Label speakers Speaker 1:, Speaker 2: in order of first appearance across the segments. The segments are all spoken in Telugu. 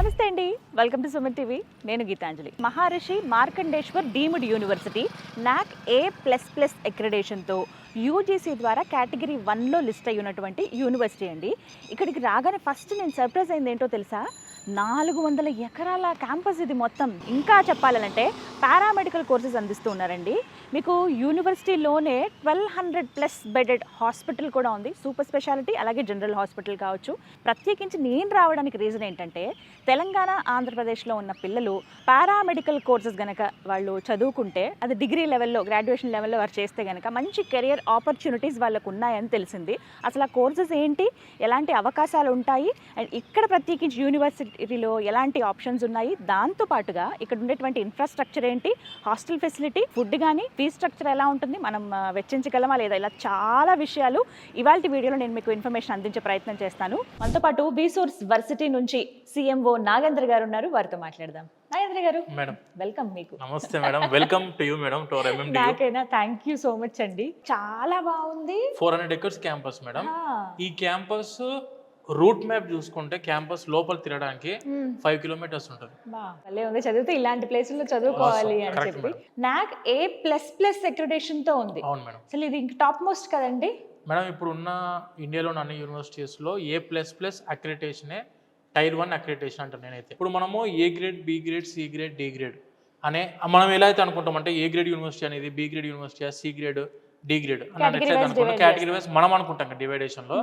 Speaker 1: నమస్తే అండి, వెల్కమ్ టు సుమన్ టీవీ. నేను Geetanjali. Maharishi Markandeshwar deemed university NAC A++ అక్రిడేషన్తో యూజీసీ ద్వారా కేటగిరీ 1లో లిస్ట్ అయ్యి ఉన్నటువంటి యూనివర్సిటీ అండి. ఇక్కడికి రాగానే ఫస్ట్ నేను సర్ప్రైజ్ అయింది ఏంటో తెలుసా? 400 ఎకరాల క్యాంపస్ ఇది మొత్తం. ఇంకా చెప్పాలంటే పారామెడికల్ కోర్సెస్ అందిస్తూ ఉన్నారండి. మీకు యూనివర్సిటీలోనే 1200+ బెడెడ్ హాస్పిటల్ కూడా ఉంది. సూపర్ స్పెషాలిటీ అలాగే జనరల్ హాస్పిటల్ కావచ్చు. ప్రత్యేకించి నేను రావడానికి రీజన్ ఏంటంటే తెలంగాణ ఆంధ్రప్రదేశ్లో ఉన్న పిల్లలు పారామెడికల్ కోర్సెస్ గనక వాళ్ళు చదువుకుంటే అది డిగ్రీ లెవెల్లో గ్రాడ్యుయేషన్ లెవెల్లో వారు చేస్తే గనక మంచి కెరియర్ ఆపర్చునిటీస్ వాళ్ళకు ఉన్నాయని తెలిసింది. అసలు ఆ కోర్సెస్ ఏంటి, ఎలాంటి అవకాశాలు ఉంటాయి, అండ్ ఇక్కడ ప్రత్యేకించి యూనివర్సిటీలో ఎలాంటి ఆప్షన్స్ ఉన్నాయి, దాంతోపాటుగా ఇక్కడ ఉండేటువంటి ఇన్ఫ్రాస్ట్రక్చర్ ఏంటి, హాస్టల్ ఫెసిలిటీ, ఫుడ్ కానీ ఫీ స్ట్రక్చర్ ఎలా ఉంటుంది, మనం వెచ్చించగలమా లేదా, ఇలా చాలా విషయాలు ఇవాళ వీడియోలో నేను మీకు ఇన్ఫర్మేషన్ అందించే ప్రయత్నం చేస్తాను. మనతో పాటు బీసోర్స్ వర్సిటీ నుంచి CMO నాగేంద్ర గారు ఉన్నారు, వారితో మాట్లాడదాం. నాగేంద్ర గారు,
Speaker 2: మేడం
Speaker 1: వెల్కమ్. మీకు
Speaker 2: నమస్తే madam, welcome to you madam, to our MMDU.
Speaker 1: నాకైనా థ్యాంక్ యూ సో మచ్ అండి, చాలా బాగుంది.
Speaker 2: 400 acres క్యాంపస్ మేడం. ఈ క్యాంపస్ రూట్ మ్యాప్ చూసుకుంటే క్యాంపస్ లోపల తిరగడానికి 5 kilometers ఉంటుంది.
Speaker 1: భలే ఉంది, చదివితే ఇలాంటి ప్లేసుల్లో చదువుకోవాలి అని చెప్పి. NAC A++ అక్రిడేషన్ తో ఉంది.
Speaker 2: అవును మేడం.
Speaker 1: అసలు ఇది టాప్ మోస్ట్ కదండి
Speaker 2: మేడం. ఇప్పుడు ఉన్న ఇండియాలోని అన్ని యూనివర్సిటీస్లో A++ అక్రిడిటేషనే టైర్ 1 అక్రిడిటేషన్ అంటాను నేనైతే. ఇప్పుడు మనము A grade, B grade, C grade, D grade అనే మనం ఎలా అయితే అనుకుంటామంటే A గ్రేడ్ యూనివర్సిటీ అనేది B grade university, C grade, D grade అని ఎట్లయితే అనుకుంటాం, కేటగిరీ వైజ్ మనం అనుకుంటాం డివైడేషన్లో.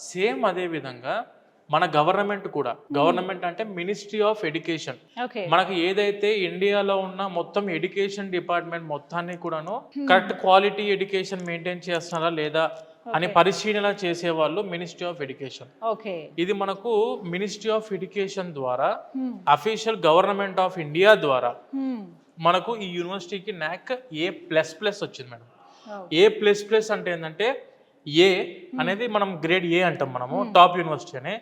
Speaker 2: సేమ్ అదే విధంగా మన గవర్నమెంట్ కూడా, గవర్నమెంట్ అంటే మినిస్ట్రీ ఆఫ్ ఎడ్యుకేషన్, మనకు ఏదైతే ఇండియాలో ఉన్న మొత్తం ఎడ్యుకేషన్ డిపార్ట్మెంట్ మొత్తాన్ని కూడాను కరెక్ట్ క్వాలిటీ ఎడ్యుకేషన్ మెయింటైన్ చేస్తున్నారా లేదా అని పరిశీలన చేసే వాళ్ళు మినిస్ట్రీ ఆఫ్ ఎడ్యుకేషన్. ఇది మనకు మినిస్ట్రీ ఆఫ్ ఎడ్యుకేషన్ ద్వారా అఫీషియల్ గవర్నమెంట్ ఆఫ్ ఇండియా ద్వారా మనకు ఈ యూనివర్సిటీకి NAC A++ వచ్చింది మేడం. A++ అంటే ఏంటంటే ఏ అనేది మనం గ్రేడ్ A అంటాం మనము, టాప్ యూనివర్సిటీ అని.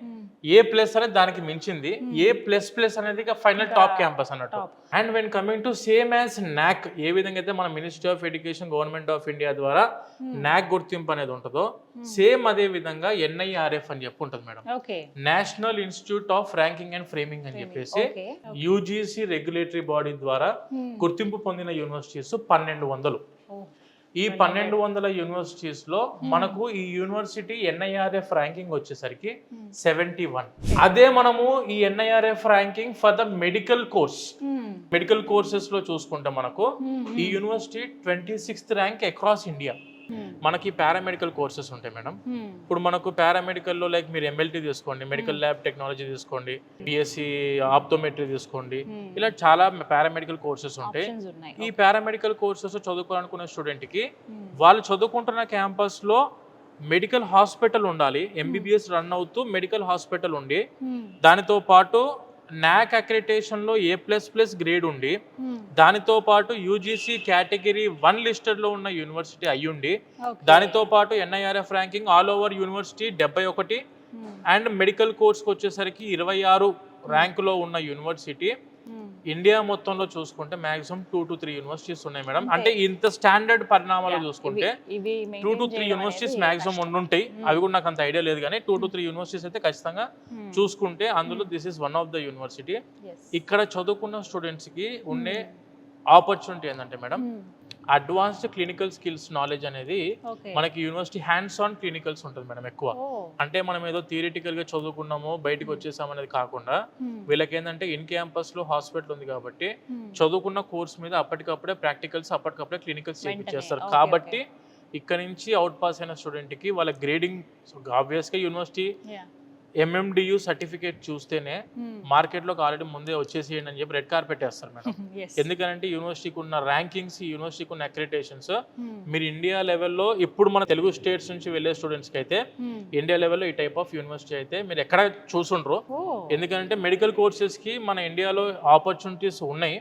Speaker 2: A+ అనేది దానికి మించింది, A++ అనేది ఫైనల్ టాప్ క్యాంపస్ అన్నట్టు. And when coming to same as NAC, ఏ విధంగా అయితే మన ministry of education government of India ద్వారా NAC గుర్తింపు అనేది ఉంటుందో, సేమ్ అదే విధంగా NIRF అని చెప్పి ఉంటుంది madam, national institute of ranking and framing అని చెప్పేసి యూజీసీ రెగ్యులేటరీ బాడీ ద్వారా గుర్తింపు పొందిన యూనివర్సిటీస్ 1200. ఈ 1200 యూనివర్సిటీస్ లో మనకు ఈ యూనివర్సిటీ NIRF ర్యాంకింగ్ వచ్చేసరికి 71. అదే మనము ఈ NIRF ranking for the medical course, medical courses లో చూసుకుంటే మనకు ఈ university 26th rank across India. మనకి పారామెడికల్ కోర్సెస్ ఉంటాయి మేడం. ఇప్పుడు మనకు పారామెడికల్ లో లైక్ మీరు MLT తీసుకోండి, మెడికల్ ల్యాబ్ టెక్నాలజీ తీసుకోండి, BSc ఆప్టోమెట్రీ తీసుకోండి, ఇలా చాలా పారామెడికల్ కోర్సెస్ ఉంటాయి. ఈ పారామెడికల్ కోర్సెస్ చదువుకోవాలనుకున్న స్టూడెంట్ కి వాళ్ళు చదువుకుంటున్న క్యాంపస్ లో మెడికల్ హాస్పిటల్ ఉండాలి, MBBS రన్ అవుతూ మెడికల్ హాస్పిటల్ ఉండి, దానితో పాటు NAC అక్రిడిటేషన్ లో A++ గ్రేడ్ ఉండి, దానితో పాటు యూజీసీ కేటగిరీ 1 లిస్టెడ్ లో ఉన్న యూనివర్సిటీ అయ్యుండి, దానితో పాటు NIRF ranking all over university 71 and medical కోర్స్కి వచ్చేసరికి 26 ర్యాంకులో ఉన్న యూనివర్సిటీ. ఇండియా మొత్తంలో చూసుకుంటే మాక్సిమం 2 to 3 యూనివర్సిటీస్ ఉన్నాయి మేడం. అంటే ఇంత స్టాండర్డ్ పరిణామాలు చూసుకుంటే 2 to 3 యూనివర్సిటీస్ మాక్సిమం ఉండుంటాయి. అవి కూడా నాకు అంత ఐడియా లేదు, కానీ 2 to 3 యూనివర్సిటీస్ అయితే ఖచ్చితంగా చూసుకుంటే అందులో this is one of the university. ఇక్కడ చదువుకున్న స్టూడెంట్స్ కి ఉండే ఆపర్చునిటీ ఏంటంటే madam, advanced clinical skills knowledge అనేది మనకి యూనివర్సిటీ హ్యాండ్స్ ఆన్ క్లినికల్స్ ఉంటుంది మేడం ఎక్కువ. అంటే మనం ఏదో థియరిటికల్ గా చదువుకున్నామో బయటకు వచ్చేసాం అనేది కాకుండా, వీళ్ళకి ఏంటంటే ఇన్ క్యాంపస్ లో హాస్పిటల్ ఉంది కాబట్టి చదువుకున్న కోర్స్ మీద అప్పటికప్పుడే ప్రాక్టికల్స్, అప్పటికప్పుడే క్లినికల్స్ చేస్తారు. కాబట్టి ఇక్కడ నుంచి అవుట్ పాస్ అయిన స్టూడెంట్ కి వాళ్ళ గ్రేడింగ్ ఆబ్వియస్ గా యూనివర్సిటీ MMDU సర్టిఫికేట్ చూస్తేనే మార్కెట్లోకి ఆల్రెడీ ముందే వచ్చేసేయండి అని చెప్పి రెడ్ కార్పెట్ వేస్తారు మేడం. ఎందుకంటే యూనివర్సిటీకి ఉన్న ర్యాంకింగ్స్, యూనివర్సిటీకి ఉన్న అక్రిడిటేషన్స్ మీరు ఇండియా లెవెల్లో, ఇప్పుడు మన తెలుగు స్టేట్స్ నుంచి వెళ్ళే స్టూడెంట్స్కి అయితే ఇండియా లెవెల్లో ఈ టైప్ ఆఫ్ యూనివర్సిటీ అయితే మీరు ఎక్కడ చూసుండ్రు. ఎందుకంటే మెడికల్ కోర్సెస్కి మన ఇండియాలో ఆపర్చునిటీస్ ఉన్నాయి,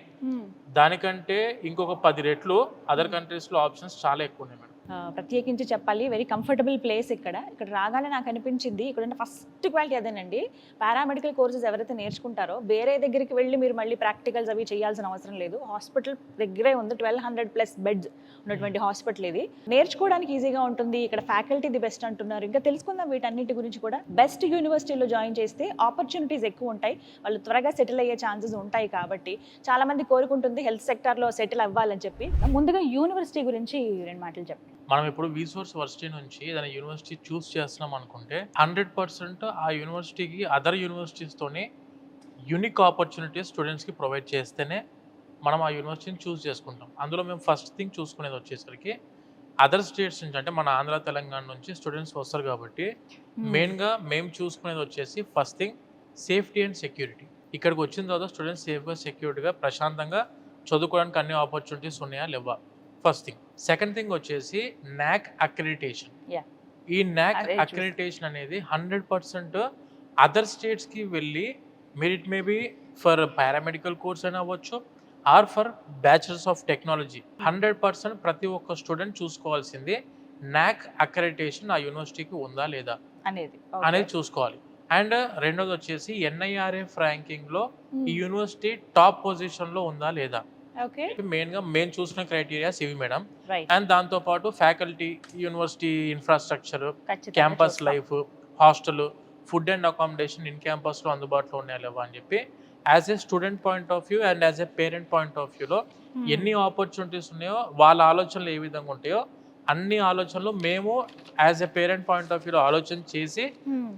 Speaker 2: దానికంటే ఇంకొక 10 రెట్లు అదర్ కంట్రీస్లో ఆప్షన్స్ చాలా ఎక్కువ ఉన్నాయి మేడం.
Speaker 1: ప్రత్యేకించి చెప్పాలి, వెరీ కంఫర్టబుల్ ప్లేస్. ఇక్కడ రాగానే నాకు అనిపించింది ఇక్కడ ఫస్ట్ క్వాలిటీ అదేనండి. పారామెడికల్ కోర్సెస్ ఎవరైతే నేర్చుకుంటారో వేరే దగ్గరికి వెళ్ళి మీరు మళ్ళీ ప్రాక్టికల్స్ అవి చేయాల్సిన అవసరం లేదు. హాస్పిటల్ దగ్గరే ఉంది, 1200+ బెడ్స్ ఉన్నటువంటి హాస్పిటల్ ఇది. నేర్చుకోవడానికి ఈజీగా ఉంటుంది. ఇక్కడ ఫ్యాకల్టీ ది బెస్ట్ అంటున్నారు. ఇంకా తెలుసుకుందాం వీటన్నిటి గురించి కూడా. బెస్ట్ యూనివర్సిటీలో జాయిన్ చేస్తే ఆపర్చునిటీస్ ఎక్కువ ఉంటాయి, వాళ్ళు త్వరగా సెటిల్ అయ్యే ఛాన్సెస్ ఉంటాయి. కాబట్టి చాలా మంది కోరుకుంటుంది హెల్త్ సెక్టార్లో సెటిల్ అవ్వాలని చెప్పి. ముందుగా యూనివర్సిటీ గురించి 2 మాటలు చెప్పండి.
Speaker 2: మనం ఇప్పుడు విసోర్స్ వర్సిటీ నుంచి ఏదైనా యూనివర్సిటీ చూస్ చేస్తున్నాం అనుకుంటే 100% ఆ యూనివర్సిటీకి అదర్ యూనివర్సిటీస్తోని యూనిక్ ఆపర్చునిటీస్ స్టూడెంట్స్కి ప్రొవైడ్ చేస్తేనే మనం ఆ యూనివర్సిటీని చూస్ చేసుకుంటాం. అందులో మేము ఫస్ట్ థింగ్ చూసుకునేది వచ్చేసరికి అదర్ స్టేట్స్ నుంచి, అంటే మన ఆంధ్ర తెలంగాణ నుంచి స్టూడెంట్స్ వస్తారు కాబట్టి మెయిన్గా మేము చూసుకునేది వచ్చేసి first thing safety and security. ఇక్కడికి వచ్చిన తర్వాత స్టూడెంట్స్ సేఫ్గా సెక్యూరిటీగా ప్రశాంతంగా చదువుకోవడానికి అన్ని ఆపర్చునిటీస్ ఉన్నాయా లేవా, ఫస్ట్ థింగ్. సెకండ్ థింగ్ వచ్చేసి నాక్ అక్రిడిటేషన్. ఈ నాక్ అక్రిడిటేషన్ అనేది 100% అదర్ స్టేట్స్కి వెళ్ళి మీరు it maybe for paramedical course అయినా అవ్వచ్చు or for bachelors of technology, 100% ప్రతి ఒక్క స్టూడెంట్ చూసుకోవాల్సింది నాక్ అక్రిడిటేషన్ ఆ యూనివర్సిటీకి ఉందా లేదా అనేది చూసుకోవాలి. అండ్ రెండోది వచ్చేసి NIRF ర్యాంకింగ్లో ఈ యూనివర్సిటీ టాప్ పొజిషన్లో ఉందా లేదా. మెయిన్గా మేము చూసిన క్రైటీరియాస్ ఇవి మేడం. అండ్ దాంతోపాటు faculty, university infrastructure, campus life, hostel, food and accommodation in క్యాంపస్లో అందుబాటులో ఉన్నాయా లేవా అని చెప్పి as a student point of view and as a parent point of వ్యూలో ఎన్ని ఆపర్చునిటీస్ ఉన్నాయో, వాళ్ళ ఆలోచనలు ఏ విధంగా ఉంటాయో అన్ని ఆలోచనలు మేము as a parent point of వ్యూలో ఆలోచన చేసి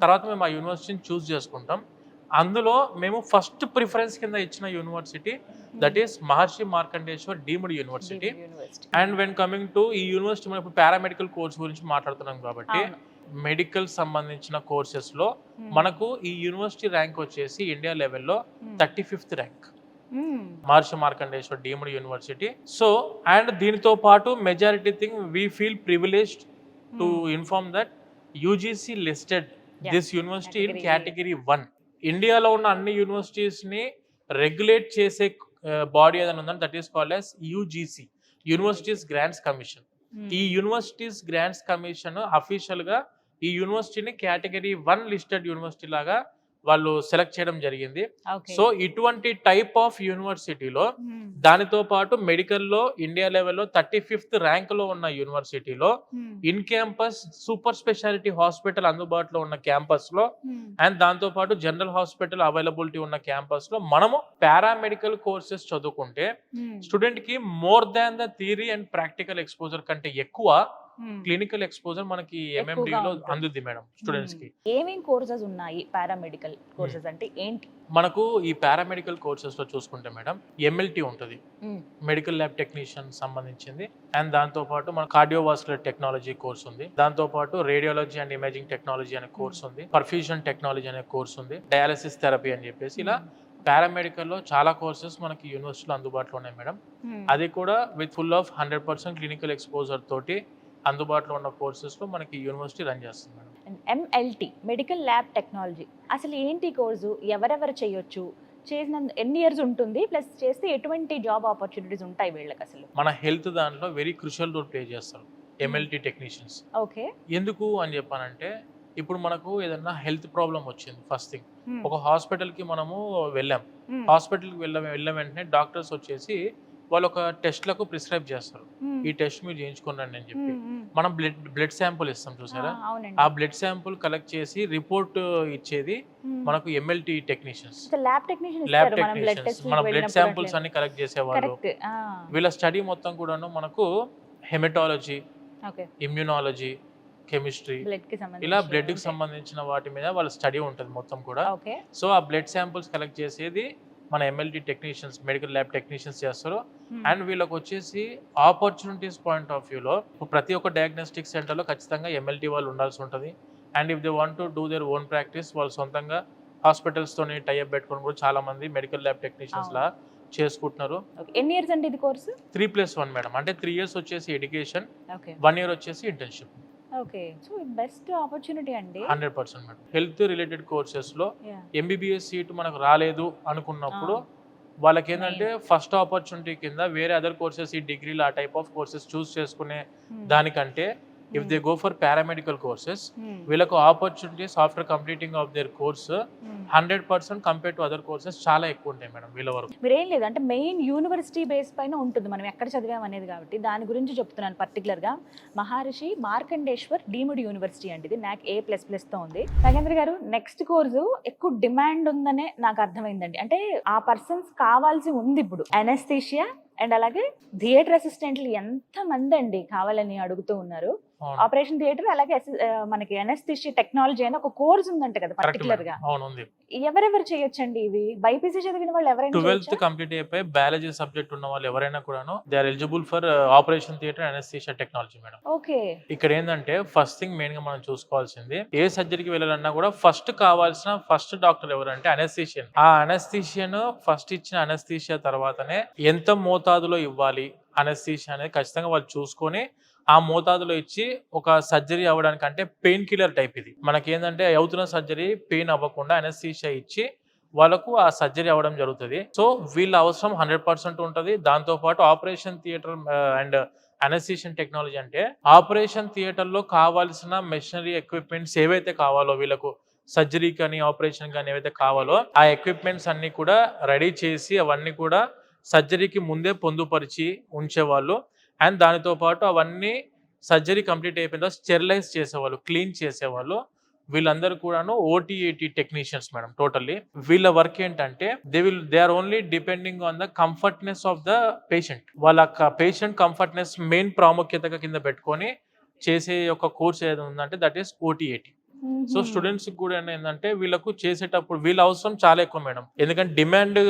Speaker 2: తర్వాత మేము ఆ యూనివర్సిటీని చూస్ చేసుకుంటాం. అందులో మేము ఫస్ట్ ప్రిఫరెన్స్ కింద ఇచ్చిన university that is Maharshi Markandeshwar deemed university. And when coming to ఈ యూనివర్సిటీ, మనం ఇప్పుడు పారామెడికల్ కోర్స్ గురించి మాట్లాడుతున్నాం కాబట్టి మెడికల్ సంబంధించిన కోర్సెస్ లో మనకు ఈ యూనివర్సిటీ ర్యాంక్ వచ్చేసి ఇండియా లెవెల్లో 35th rank, Maharshi Markandeshwar deemed university. So and దీనితో పాటు majority thing we feel privileged to inform that UGC listed this university in category 1. ఇండియాలో ఉన్న అన్ని యూనివర్సిటీస్ ని రెగ్యులేట్ చేసే బాడీ ఏదైనా ఉందని that is called as UGC, universities grants commission. ఈ యూనివర్సిటీస్ గ్రాంట్స్ కమిషన్ అఫీషియల్ గా ఈ యూనివర్సిటీని కేటగిరీ 1 లిస్టెడ్ యూనివర్సిటీ లాగా వాళ్ళు సెలెక్ట్ చేయడం జరిగింది. సో ఇటువంటి టైప్ ఆఫ్ యూనివర్సిటీలో దానితో పాటు మెడికల్లో ఇండియా లెవెల్లో 35th ర్యాంక్ లో ఉన్న యూనివర్సిటీలో in campus super speciality hospital అందుబాటులో ఉన్న క్యాంపస్ లో అండ్ దాంతో పాటు జనరల్ హాస్పిటల్ అవైలబిలిటీ ఉన్న క్యాంపస్ లో మనము పారామెడికల్ కోర్సెస్ చదువుకుంటే స్టూడెంట్ కి more than the theory and practical exposure కంటే ఎక్కువ క్లినికల్ ఎక్స్పోజర్ మనకి MMD లో అందుద్ది మేడం స్టూడెంట్స్ కి.
Speaker 1: ఏమేం కోర్సెస్ ఉన్నాయి పారామెడికల్ కోర్సెస్ అంటే ఏంటి?
Speaker 2: మనకు ఈ పారామెడికల్ కోర్సెస్ లో చూసుకుంటే మేడం MLT ఉంటుంది, మెడికల్ ల్యాబ్ టెక్నీషియన్ సంబంధించింది. అండ్ దాంతో పాటు మన కార్డియోవాస్కులర్ టెక్నాలజీ కోర్స్ ఉంది, దాంతో పాటు రేడియాలజీ అండ్ ఇమేజింగ్ టెక్నాలజీ అనే కోర్స్ ఉంది, పర్ఫ్యూజన్ టెక్నాలజీ అనే కోర్స్ ఉంది, డయాలసిస్ థెరపీ అని చెప్పేసి ఇలా పారామెడికల్ లో చాలా కోర్సెస్ మనకి యూనివర్సిటీలో అందుబాటులో ఉన్నాయి మేడం. అది కూడా with full of 100% clinical exposure తోటి అందుబాటులో ఉన్న కోర్సెస్ లో మనకి యూనివర్సిటీ రన్ చేస్తుంది madam.
Speaker 1: MLT medical lab technology అసలు ఏంటి కోర్సు, ఎవరెవరు చేయొచ్చు, చేసిన ఎన్ని ఇయర్స్ ఉంటుంది, ప్లస్ చేస్తే ఎటువంటి జాబ్ ఆపర్చునిటీస్ ఉంటాయి వీళ్ళకి? అసలు మన
Speaker 2: హెల్త్ దాంట్లో వెరీ క్రూషియల్ రోల్ ప్లే చేస్తారు MLT టెక్నీషియన్స్.
Speaker 1: ఓకే,
Speaker 2: ఎందుకు అని చెప్పానంటే ఇప్పుడు మనకు ఏదైనా హెల్త్ ప్రాబ్లం వచ్చింది, ఫస్ట్ థింగ్ ఒక హాస్పిటల్ కి మనము వెళ్ళాం, హాస్పిటల్ కి వెళ్ళిన వెంటనే డాక్టర్స్ వచ్చేసి వాళ్ళు ఒక టెస్ట్లకు ప్రిస్క్రైబ్ చేస్తారు, ఈ టెస్ట్ మీరు చేయించుకోండి అని చెప్పి. మనం బ్లడ్ శాంపుల్ ఇస్తాం చూసారా, ఆ బ్లడ్ శాంపుల్ కలెక్ట్ చేసి రిపోర్ట్ ఇచ్చేది మనకు MLT టెక్నీషియన్స్.
Speaker 1: ల్యాబ్ టెక్నీషియన్స్
Speaker 2: మన బ్లడ్ శాంపుల్స్ అన్ని కలెక్ట్ చేసేవాళ్ళు. వీళ్ళ స్టడీ మొత్తం కూడాను మనకు హెమటాలజీ, ఇమ్యూనాలజీ, కెమిస్ట్రీ, ఇలా బ్లడ్ కి సంబంధించిన వాటి మీద వాళ్ళ స్టడీ ఉంటుంది మొత్తం కూడా. సో ఆ బ్లడ్ శాంపుల్స్ కలెక్ట్ చేసేది మన MLT technicians, medical lab technicians చేస్తారు. అండ్ వీళ్ళకి వచ్చేసి ఆపర్చునిటీస్ పాయింట్ ఆఫ్ వ్యూలో ప్రతి ఒక్క డయాగ్నోస్టిక్ సెంటర్లో ఖచ్చితంగా MLT వాళ్ళు ఉండాల్సి ఉంటుంది. And if they want to do their own practice, వాళ్ళు సొంతంగా హాస్పిటల్స్తోని టైఅప్ పెట్టుకొని కూడా చాలా మంది మెడికల్ ల్యాబ్ టెక్నీషియన్స్ లా చేసుకుంటున్నారు.
Speaker 1: ఎన్ని ఇయర్స్ అండి ఇది కోర్సు?
Speaker 2: 3+1 మేడం. అంటే 3 years వచ్చేసి ఎడ్యుకేషన్, 1 year వచ్చేసి internship.
Speaker 1: Okay, so best opportunity అండి
Speaker 2: 100% మేడం. హెల్త్ రిలేటెడ్ కోర్సెస్ లో MBBS సీట్ మనకు రాలేదు అనుకున్నప్పుడు వాళ్ళకి ఏంటంటే ఫస్ట్ ఆపర్చునిటీ కింద వేరే అదర్ కోర్సెస్ ఈ డిగ్రీలు ఆ టైప్ ఆఫ్ కోర్సెస్ చూస్ చేసుకునే దానికంటే if they go for paramedical courses వీళ్ళకు opportunities after completing of their course 100% compare to other courses చాలా ఎక్కువ ఉంటాయి మేడం వీళ్ళ వరకు.
Speaker 1: మీరేం లేదు అంటే మెయిన్ యూనివర్సిటీ బేస్ పైన ఉంటుంది, మనం ఎక్కడ చదివాం అనేది కాబట్టి దాని గురించి చెప్తున్నాను. పర్టికులర్గా మహర్షి మార్కండేశ్వర్ డీమ్డ్ యూనివర్సిటీ అండి, ఇది NAC A++తో ఉంది. నాగేంద్ర గారు, నెక్స్ట్ కోర్సు ఎక్కువ డిమాండ్ ఉందనే నాకు అర్థమైందండి. అంటే ఆ పర్సన్స్ కావాల్సి ఉంది ఇప్పుడు. అనస్థీషియా అండ్ అలాగే థియేటర్ అసిస్టెంట్లు ఎంత మంది అండి కావాలని అడుగుతూ ఉన్నారు. ఆపరేషన్ థియేటర్ అలాగే మనకి అనస్థీషియా టెక్నాలజీ అని ఒక కోర్స్ ఉందంట కదా పర్టికులర్ గా. ఎవరెవరు చేయొచ్చండి ఇవి? బైపీసీ చదివిన వాళ్ళు ఎవరైనా
Speaker 2: 12th కంప్లీట్ అయిపోయి బయాలజీ సబ్జెక్ట్ ఉన్న వాళ్ళు ఎవరైనా కూడాను they are eligible for operation theatre anaesthesia technology madam.
Speaker 1: Okay.
Speaker 2: ఇక్కడ ఏంటంటే ఫస్ట్ థింగ్ మెయిన్ గా మనం చూసుకోవాల్సింది ఏ సర్జరీకి వెళ్ళాలన్నా కూడా ఫస్ట్ కావాల్సిన ఫస్ట్ డాక్టర్ ఎవరంటే అనస్థీషియన్. ఆ అనస్థీషియన్ ఫస్ట్ ఇచ్చిన అనస్థీషియా తర్వాతనే ఎంత మోతాదులో ఇవ్వాలి అనస్థీషియా అనేది ఖచ్చితంగా వాళ్ళు చూసుకొని ఆ మోతాదులో ఇచ్చి ఒక సర్జరీ అవ్వడానికి, అంటే పెయిన్ కిల్లర్ టైప్ ఇది. మనకి ఏంటంటే అవుతున్న సర్జరీ పెయిన్ అవ్వకుండా అనస్థీషియా ఇచ్చి వాళ్ళకు ఆ సర్జరీ అవ్వడం జరుగుతుంది. సో వీళ్ళ అవసరం 100% ఉంటుంది. దాంతోపాటు ఆపరేషన్ థియేటర్ అండ్ అనస్థీషియన్ టెక్నాలజీ అంటే ఆపరేషన్ థియేటర్ లో కావాల్సిన మెషినరీ ఎక్విప్మెంట్స్ ఏవైతే కావాలో వీళ్ళకు సర్జరీ కానీ ఆపరేషన్ కానీ ఏవైతే కావాలో ఆ ఎక్విప్మెంట్స్ అన్ని కూడా రెడీ చేసి అవన్నీ కూడా సర్జరీకి ముందే పొందుపరిచి ఉంచేవాళ్ళు. అండ్ దానితో పాటు అవన్నీ సర్జరీ కంప్లీట్ అయిపోయిన తర్వాత స్టెరిలైజ్ చేసేవాళ్ళు, క్లీన్ చేసేవాళ్ళు. వీళ్ళందరూ కూడాను OT-AT టెక్నీషియన్స్ మేడం. టోటల్లీ వీళ్ళ వర్క్ ఏంటంటే they are only depending on the comfortness of the patient. వాళ్ళ పేషెంట్ కంఫర్ట్నెస్ మెయిన్ ప్రాముఖ్యతగా కింద పెట్టుకొని చేసే ఒక కోర్స్ ఏది ఉందంటే that is OT-AT. So students కూడా ఏంటంటే వీళ్ళకు చేసేటప్పుడు వీళ్ళ అవసరం చాలా ఎక్కువ మేడం. ఎందుకంటే డిమాండ్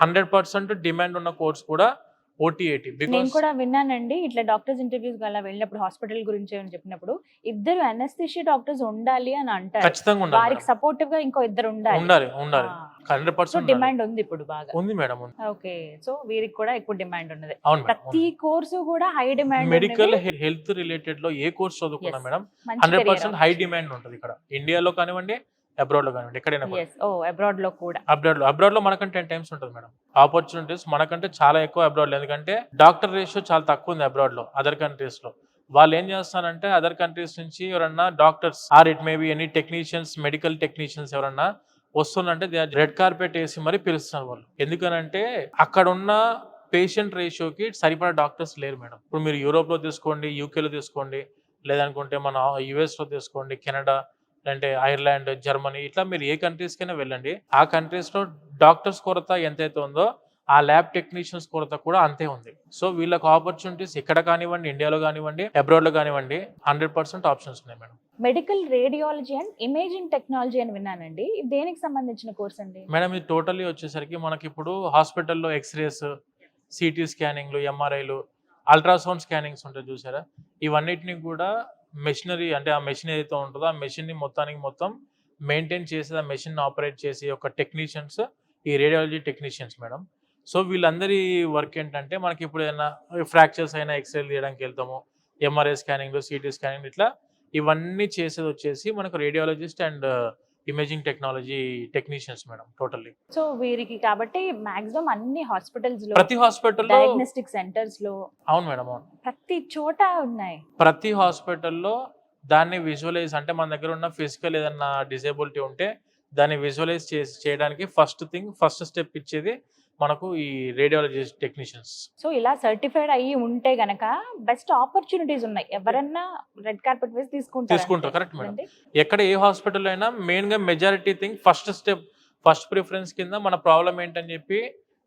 Speaker 2: 100% డిమాండ్ ఉన్న కోర్స్ కూడా OT-AT.
Speaker 1: నేను కూడా విన్నానండి ఇట్లా డాక్టర్స్ ఇంటర్వ్యూస్ అలా వెళ్ళినప్పుడు హాస్పిటల్ గురించి అని చెప్పినప్పుడు ఇద్దరు అనస్థీషియా డాక్టర్స్ ఉండాలి అని అంటారు.
Speaker 2: ఖచ్చితంగా ఉండాలి.
Speaker 1: వారికి సపోర్టివ్ గా ఇంకో ఇద్దరు ఉండాలి.
Speaker 2: 100%
Speaker 1: డిమాండ్ ఉంది ఇప్పుడు బాగా.
Speaker 2: ఉంది మేడం.
Speaker 1: ఓకే. సో వీరికి కూడా ఎక్కువ డిమాండ్ ఉన్నది.
Speaker 2: అవును.
Speaker 1: ప్రతి కోర్సు కూడా high demand.
Speaker 2: Medical health related లో ఏ కోర్స్ చదువుకున్నా మేడం 100% హై డిమాండ్ ఉంటుంది. ఇక్కడ ఇండియాలో కానివ్వండి అబ్రాడ్ లో కానివ్వండి ఎక్కడైనా
Speaker 1: అబ్రాడ్ లో కూడా.
Speaker 2: అబ్రాడ్ లో మనకంటే 10 times ఉంటుంది మేడం ఆపర్చునిటీస్. మనకంటే చాలా ఎక్కువ అబ్రాడ్ లో, ఎందుకంటే డాక్టర్ రేషియో చాలా తక్కువ ఉంది అబ్రాడ్ లో. అదర్ కంట్రీస్ లో వాళ్ళు ఏం చేస్తారంటే అదర్ కంట్రీస్ నుంచి ఎవరన్నా doctors or it may be any technicians, medical technicians ఎవరన్నా వస్తుందంటే రెడ్ కార్పెట్ వేసి మరి పిలుస్తున్నారు వాళ్ళు. ఎందుకనంటే అక్కడ ఉన్న పేషెంట్ రేషియోకి సరిపడా డాక్టర్స్ లేరు మేడం. ఇప్పుడు మీరు యూరోప్ లో తీసుకోండి, యూకేలో తీసుకోండి, లేదనుకుంటే మన US లో తీసుకోండి, కెనడా అంటే ఐర్లాండ్, జర్మనీ, ఇట్లా మీరు ఏ కంట్రీస్ కైనా వెళ్ళండి. ఆ కంట్రీస్ లో డాక్టర్స్ కొరత ఎంతైతే ఉందో ఆ ల్యాబ్ టెక్నీషియన్స్ కొరత కూడా అంతే ఉంది. సో వీళ్ళకి ఆపర్చునిటీస్ ఇక్కడ కానివ్వండి, ఇండియాలో కానివ్వండి, అబ్రాడ్ లో కానివ్వండి 100% ఆప్షన్స్ ఉన్నాయి madam.
Speaker 1: Medical radiology and imaging technology అని విన్నానండి, దేనికి సంబంధించిన కోర్స్ అండి?
Speaker 2: మేడం ఇది టోటల్లీ వచ్చేసరికి మనకి ఇప్పుడు హాస్పిటల్లో ఎక్స్రేస్, CT స్కానింగ్లు, MRIలు, అల్ట్రాసౌండ్ స్కానింగ్స్ ఉంటాయి చూసారా, ఇవన్నిటిని కూడా మెషినరీ అంటే ఆ మెషిన్ ఏదైతే ఉంటుందో ఆ మెషిన్ని మొత్తం మెయింటైన్ చేసి ఆ మెషిన్ ఆపరేట్ చేసి ఒక టెక్నీషియన్స్ ఈ రేడియాలజీ టెక్నీషియన్స్ మేడం. సో వీళ్ళందరి వర్క్ ఏంటంటే మనకి ఇప్పుడు ఏదైనా ఫ్రాక్చర్స్ అయినా ఎక్స్రే తీయడానికి వెళ్తాము, MRI స్కానింగ్, CT స్కానింగ్, ఇట్లా ఇవన్నీ చేసేది వచ్చేసి మనకు radiologist and imaging technology technicians madam totally.
Speaker 1: So వీరికి కాబట్టి మాక్సిమం అన్ని హాస్పిటల్స్ లో,
Speaker 2: ప్రతి హాస్పిటల్లో,
Speaker 1: డయాగ్నోస్టిక్ సెంటర్స్ లో,
Speaker 2: అవును మేడం, అవును,
Speaker 1: ప్రతి చోట ఉన్నాయి.
Speaker 2: ప్రతి హాస్పిటల్లో దాన్ని విజువలైజ్ అంటే మన దగ్గర ఉన్న ఫిజికల్ ఏదన్నా డిసేబిలిటీ ఉంటే దాన్ని విజువలైజ్ చేయడానికి ఫస్ట్ స్టెప్ ఇచ్చేది మనకు ఈ రేడియాలజీ టెక్నీషియన్స్.
Speaker 1: సో ఇలా సర్టిఫైడ్ అయ్యి ఉంటే గనక బెస్ట్ ఆపర్చునిటీస్ ఉన్నాయి, ఎవరన్నా రెడ్ కార్పెట్ వేసి తీసుకుంటారు.
Speaker 2: Correct madam. ఎక్కడ ఏ హాస్పిటల్ అయినా మెయిన్ గా మెజారిటీ థింగ్ ఫస్ట్ ప్రిఫరెన్స్ కింద మన ప్రాబ్లం ఏంటని చెప్పి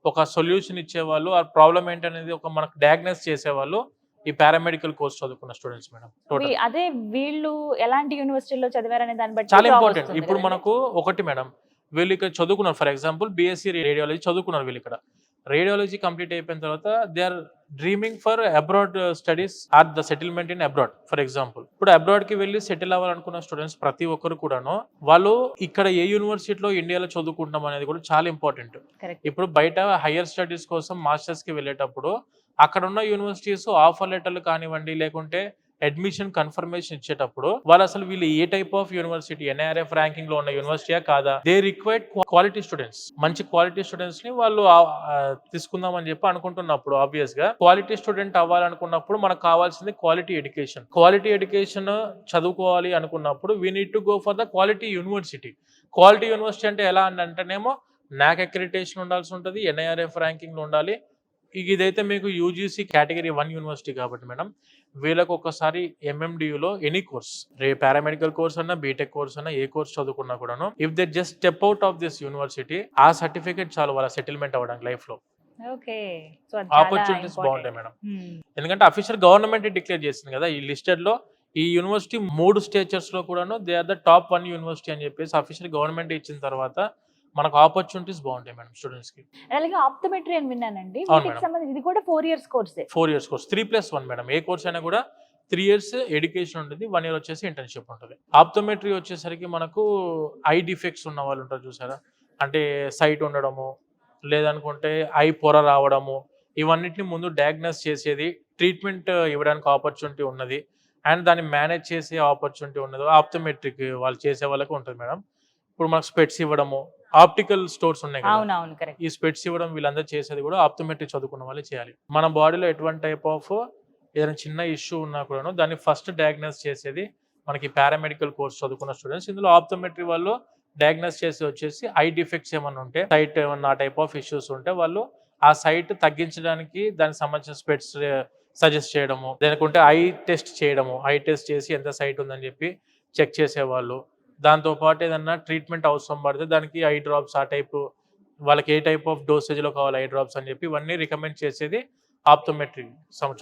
Speaker 2: ఒక సొల్యూషన్ ఇచ్చేవాళ్ళు, ఆ ప్రాబ్లం ఏంటనేది ఒక మనకు డయాగ్నోస్ చేసేవాళ్ళు ఈ పారామెడికల్ కోర్స్ చదువుకున్న స్టూడెంట్స్ మేడం.
Speaker 1: అదే వీళ్ళు ఎలాంటి యూనివర్సిటీలో చదివారనే దాని బట్టి
Speaker 2: చాలా ఇంపార్టెంట్. ఇప్పుడు మనకు ఒకటి మేడం, వీళ్ళు ఇక్కడ చదువుకున్నారు, ఫర్ ఎగ్జాంపుల్ BSc రేడియాలజీ చదువుకున్నారు. వీళ్ళు ఇక్కడ రేడియాలజీ కంప్లీట్ అయిపోయిన తర్వాత they are dreaming for abroad studies or the settlement in abroad. For example ఇప్పుడు అబ్రాడ్ కి వెళ్ళి సెటిల్ అవ్వాలనుకున్న స్టూడెంట్స్ ప్రతి ఒక్కరు కూడాను వాళ్ళు ఇక్కడ ఏ యూనివర్సిటీలో ఇండియాలో చదువుకుంటాం అనేది కూడా చాలా ఇంపార్టెంట్. ఇప్పుడు బయట హైయర్ స్టడీస్ కోసం మాస్టర్స్ కి వెళ్ళేటప్పుడు అక్కడ ఉన్న యూనివర్సిటీస్ ఆఫర్ లెటర్లు కానివ్వండి, లేకుంటే అడ్మిషన్ కన్ఫర్మేషన్ ఇచ్చేటప్పుడు వాళ్ళు అసలు వీళ్ళు ఏ type of university NIRF ranking లో ఉన్న యూనివర్సిటీయా కాదా, దే రిక్వైర్డ్ క్వాలిటీ స్టూడెంట్స్, మంచి క్వాలిటీ స్టూడెంట్స్ ని వాళ్ళు తీసుకుందాం అని చెప్పి అనుకుంటున్నప్పుడు ఆబ్వియస్ గా క్వాలిటీ స్టూడెంట్ అవ్వాలనుకున్నప్పుడు మనకు కావాల్సింది క్వాలిటీ ఎడ్యుకేషన్. క్వాలిటీ ఎడ్యుకేషన్ చదువుకోవాలి అనుకున్నప్పుడు we need to go for the quality university. Quality university అంటే ఎలా అంటేనేమో నాక్ అక్రిడిటేషన్ ఉండాల్సి ఉంటుంది, ఎన్ఐఆర్ఎఫ్ ర్యాంకింగ్ ఉండాలి. ఇదైతే మీకు యూజీసీ కేటగిరీ 1 యూనివర్సిటీ కాబట్టి మేడం వీళ్ళకి ఒకసారి ఎంఎండియూలో ఎనీ కోర్స్, పారామెడికల్ కోర్స్ అన్నా బీటెక్ కోర్స్ అన్నా ఏ కోర్స్ చదువుకున్నా కూడాను if they just step out of this university ఆ సర్టిఫికేట్ చాలు వాళ్ళ సెటిల్మెంట్ అవ్వడానికి లైఫ్ లో. ఆపర్చునిటీస్ బాగుంటాయి మేడం, ఎందుకంటే అఫీషియల్ గవర్నమెంట్ డిక్లేర్ చేసింది కదా ఈ లిస్టెడ్ లో. ఈ యూనివర్సిటీ 3 స్టేచర్స్ లో కూడాను they are the top 1 university అని చెప్పేసి అఫీషియల్ గవర్నమెంట్ ఇచ్చిన తర్వాత మనకు ఆపర్చునిటీస్ బాగుంటాయి మేడం స్టూడెంట్స్ కి.
Speaker 1: అలాగే ఆప్టోమెట్రీ అని విన్నానండి, వీటికి సంబంధించి ఇది కూడా 4 ఇయర్స్ కోర్సే. 4
Speaker 2: ఇయర్స్ కోర్స్ 3+1 మేడం. ఏ కోర్స్ అయినా కూడా 3 ఇయర్స్ ఎడ్యుకేషన్ ఉంటుంది, 1 ఇయర్ వచ్చేసి ఇంటర్న్షిప్ ఉంటుంది. ఆప్టోమెట్రీ వచ్చేసరికి మనకు ఐ డిఫెక్ట్స్ ఉన్న వాళ్ళు ఉంటారు చూసారా, అంటే సైట్ ఉండడము లేదనుకుంటే ఐ పొర రావడము, ఇవన్నిటిని ముందు డయాగ్నోస్ చేసేది, ట్రీట్మెంట్ ఇవ్వడానికి ఆపర్చునిటీ ఉన్నది అండ్ దాన్ని మేనేజ్ చేసే ఆపర్చునిటీ ఉన్నది ఆప్టోమెట్రిక్ వాళ్ళు చేసే వాళ్ళకి ఉంటుంది మేడం. ఇప్పుడు మనకు స్పెట్స్ ఇవ్వడము, ఆప్టికల్ స్టోర్స్ ఉన్నాయి కదా, ఈ స్పెట్స్ ఇవ్వడం వీళ్ళందరూ చేసేది కూడా ఆప్టోమెట్రీ చదువుకున్న వాళ్ళే చేయాలి. మన బాడీలో ఎటువంటి టైప్ ఆఫ్ ఏదైనా చిన్న ఇష్యూ ఉన్నా కూడా దాన్ని ఫస్ట్ డయాగ్నోస్ చేసేది మనకి పారామెడికల్ కోర్స్ చదువుకున్న స్టూడెంట్స్. ఇందులో ఆప్టోమెట్రీ వాళ్ళు డయాగ్నోస్ చేసి వచ్చేసి ఐ డిఫెక్ట్స్ ఏమైనా ఉంటే, సైట్ ఏమన్నా టైప్ ఆఫ్ ఇష్యూస్ ఉంటే వాళ్ళు ఆ సైట్ తగ్గించడానికి దానికి సంబంధించిన స్పెట్స్ సజెస్ట్ చేయడము, లేకుంటే ఐ టెస్ట్ చేయడము, ఐ టెస్ట్ చేసి ఎంత సైట్ ఉందని చెప్పి చెక్ చేసేవాళ్ళు. దాంతోపాటు ఏదన్నా ట్రీట్మెంట్ అవసరం పడితే దానికి ఐ డ్రాప్స్, ఆ టైపు వాళ్ళకి ఏ టైప్ ఆఫ్ డోసేజ్లో కావాలి ఐ డ్రాప్స్ అని చెప్పి ఇవన్నీ రికమెండ్ చేసేది ఆప్టోమెట్రీ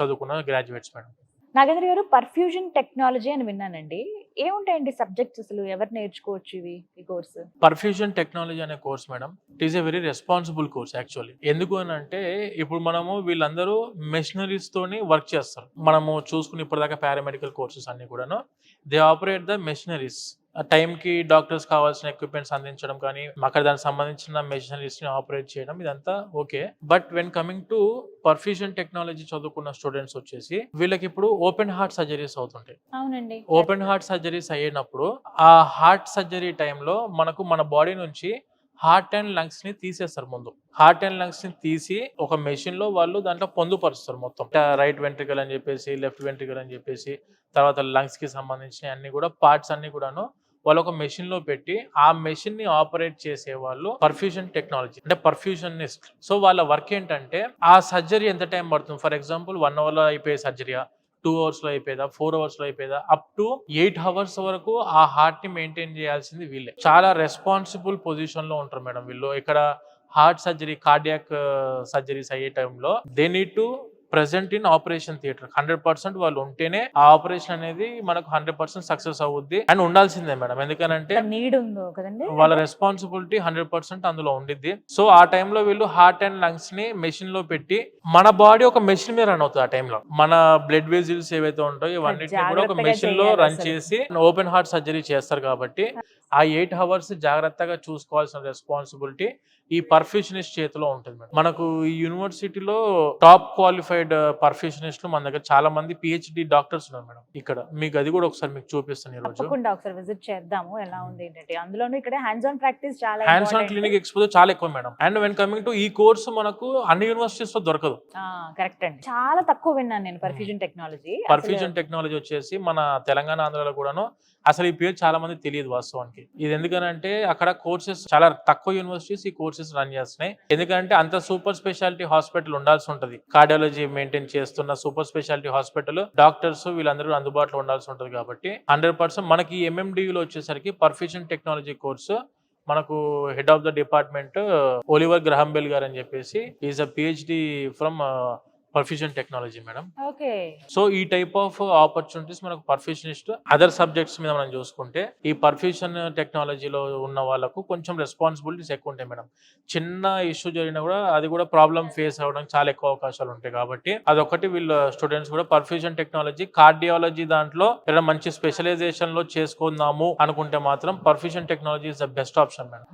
Speaker 2: చదువుకున్న గ్రాడ్యుయేట్స్ మేడం.
Speaker 1: నాగేంద్ర గారు, పర్ఫ్యూజన్ టెక్నాలజీ అని విన్నానండి, ఏముంటాయండి సబ్జెక్ట్స్, అసలు ఎవరు నేర్చుకోవచ్చు ఈ కోర్సు?
Speaker 2: పర్ఫ్యూజన్ టెక్నాలజీ అనే course madam it is a very responsible course actually. ఎందుకు అని అంటే ఇప్పుడు మనము వీళ్ళందరూ మెషినరీస్ తోని వర్క్ చేస్తారు. మనము చూసుకుని ఇప్పటిదాకా పారామెడికల్ కోర్సెస్ అన్ని కూడాను దే ఆపరేట్ ద మెషినరీస్. టైంకి డాక్టర్స్ కావాల్సిన ఎక్విప్మెంట్స్ అందించడం కానీ అక్కడ దానికి సంబంధించిన మెషినరీస్ ని ఆపరేట్ చేయడం ఇదంతా okay. But when coming to perfusion technology చదువుకున్న స్టూడెంట్స్ వచ్చేసి వీళ్ళకి ఇప్పుడు ఓపెన్ హార్ట్ సర్జరీస్ అవుతుంటాయి.
Speaker 1: అవునండి.
Speaker 2: ఓపెన్ హార్ట్ సర్జరీస్ అయ్యేటప్పుడు ఆ హార్ట్ సర్జరీ టైంలో మనకు మన బాడీ నుంచి హార్ట్ అండ్ లంగ్స్ ని తీసేస్తారు. ముందు హార్ట్ అండ్ లంగ్స్ ని తీసి ఒక మెషిన్ లో వాళ్ళు దాంట్లో పొందుపరుస్తారు మొత్తం. రైట్ వెంట్రికల్ అని చెప్పేసి, లెఫ్ట్ వెంట్రికల్ అని చెప్పేసి, తర్వాత లంగ్స్ కి సంబంధించిన అన్ని కూడా పార్ట్స్ అన్ని కూడాను వాళ్ళు ఒక మెషిన్ లో పెట్టి ఆ మెషిన్ ని ఆపరేట్ చేసే వాళ్ళు పర్ఫ్యూజన్ టెక్నాలజీ అంటే పర్ఫ్యూజనిస్ట్. సో వాళ్ళ వర్క్ ఏంటంటే ఆ సర్జరీ ఎంత టైం పడుతుంది, ఫర్ ఎగ్జాంపుల్ 1 hour లో అయిపోయే సర్జరీయా, 2 hours లో అయిపోయేదా, 4 hours లో అయిపోయేదా, అప్ టు 8 hours వరకు ఆ హార్ట్ ని మెయింటైన్ చేయాల్సింది వీళ్ళే. చాలా రెస్పాన్సిబుల్ పొజిషన్ లో ఉంటారు మేడం వీళ్ళు. ఇక్కడ హార్ట్ సర్జరీ, కార్డియాక్ సర్జరీస్ అయ్యే టైంలో they need to present in operation theatre. 100% వాళ్ళు ఉంటేనే ఆ ఆపరేషన్ అనేది మనకు 100% సక్సెస్ అవుద్ది అండ్ ఉండాల్సిందే మేడం. ఎందుకనంటే
Speaker 1: నీడ్ ఉందో కదండి,
Speaker 2: వాళ్ళ రెస్పాన్సిబిలిటీ 100% అందులో ఉండిద్ది. సో ఆ టైంలో వీళ్ళు హార్ట్ అండ్ లంగ్స్ ని మెషిన్ లో పెట్టి, మన బాడీ ఒక మెషిన్ మీద రన్ అవుతుంది ఆ టైంలో. మన బ్లడ్ వెజిల్స్ ఏవైతే ఉంటాయో ఇవన్నిటిని కూడా ఒక మెషిన్ లో రన్ చేసి ఓపెన్ హార్ట్ సర్జరీ చేస్తారు. కాబట్టి ఆ 8 hours జాగ్రత్తగా చూసుకోవాల్సిన రెస్పాన్సిబిలిటీ ఈ పర్ఫ్యూషనిస్ట్ చేతిలో ఉంటుంది మేడం. మనకు ఈ యూనివర్సిటీలో టాప్ క్వాలిఫైడ్ పర్ఫ్యూషనిస్టులు మన దగ్గర చాలా మంది పిహెచ్డి డాక్టర్స్ ఉన్నారు మేడం. ఇక్కడ మీకు అది కూడా ఒకసారి మీకు చూపిస్తాను ఈ రోజు.
Speaker 1: తప్పకుండా ఒకసారి విజిట్ చేద్దాము ఎలా ఉంది ఏంటంటే. అందులోనూ ఇక్కడ హ్యాండ్స్ ఆన్ ప్రాక్టీస్ చాలా,
Speaker 2: హ్యాండ్స్ ఆన్ క్లినిక్ ఎక్స్పోజర్ చాలా ఎక్కువ madam. And when coming to ఈ కోర్సు మనకు అన్ని యూనివర్సిటీస్ లో దొరకదు.
Speaker 1: కరెక్ట్ అండి, చాలా తక్కువ విన్నాను నేను పర్ఫ్యూజన్ టెక్నాలజీ.
Speaker 2: పర్ఫ్యూజన్ టెక్నాలజీ వచ్చేసి మన తెలంగాణ, ఆంధ్రాలో కూడాను అసలు ఈ పేరు చాలా మంది తెలియదు వాస్తవానికి. ఇది ఎందుకనంటే అక్కడ కోర్సెస్ చాలా తక్కువ యూనివర్సిటీస్ ఈ కోర్సెస్ రన్ చేస్తున్నాయి. ఎందుకంటే అంత సూపర్ స్పెషాలిటీ హాస్పిటల్ ఉండాల్సి ఉంటుంది. కార్డియాలజీ మెయింటైన్ చేస్తున్న సూపర్ స్పెషాలిటీ హాస్పిటల్, డాక్టర్స్ వీళ్ళందరూ అందుబాటులో ఉండాల్సి ఉంటుంది. కాబట్టి 100% మనకి ఎంఎండియూలో వచ్చేసరికి పర్ఫ్యూజన్ టెక్నాలజీ కోర్సు మనకు head of the department Oliver Graham Bell గారు అని చెప్పేసి is a PhD from perfusion technology madam.
Speaker 1: Okay.
Speaker 2: So ఈ టైప్ ఆఫ్ ఆపర్చునిటీస్ మనకు పర్ఫ్యూషనిస్ట్ అదర్ సబ్జెక్ట్స్ మీద మనం చూసుకుంటే ఈ పర్ఫ్యూషన్ టెక్నాలజీలో ఉన్న వాళ్ళకు కొంచెం రెస్పాన్సిబిలిటీస్ ఎక్కువ ఉంటాయి మేడం. చిన్న ఇష్యూ జరిగినా కూడా అది కూడా ప్రాబ్లం ఫేస్ అవ్వడానికి చాలా ఎక్కువ అవకాశాలు ఉంటాయి. కాబట్టి అదొకటి వీళ్ళ స్టూడెంట్స్ కూడా పర్ఫ్యూషన్ టెక్నాలజీ, కార్డియాలజీ దాంట్లో ఏదైనా మంచి స్పెషలైజేషన్ లో చేసుకుందాము అనుకుంటే మాత్రం perfusion technology is the best option madam.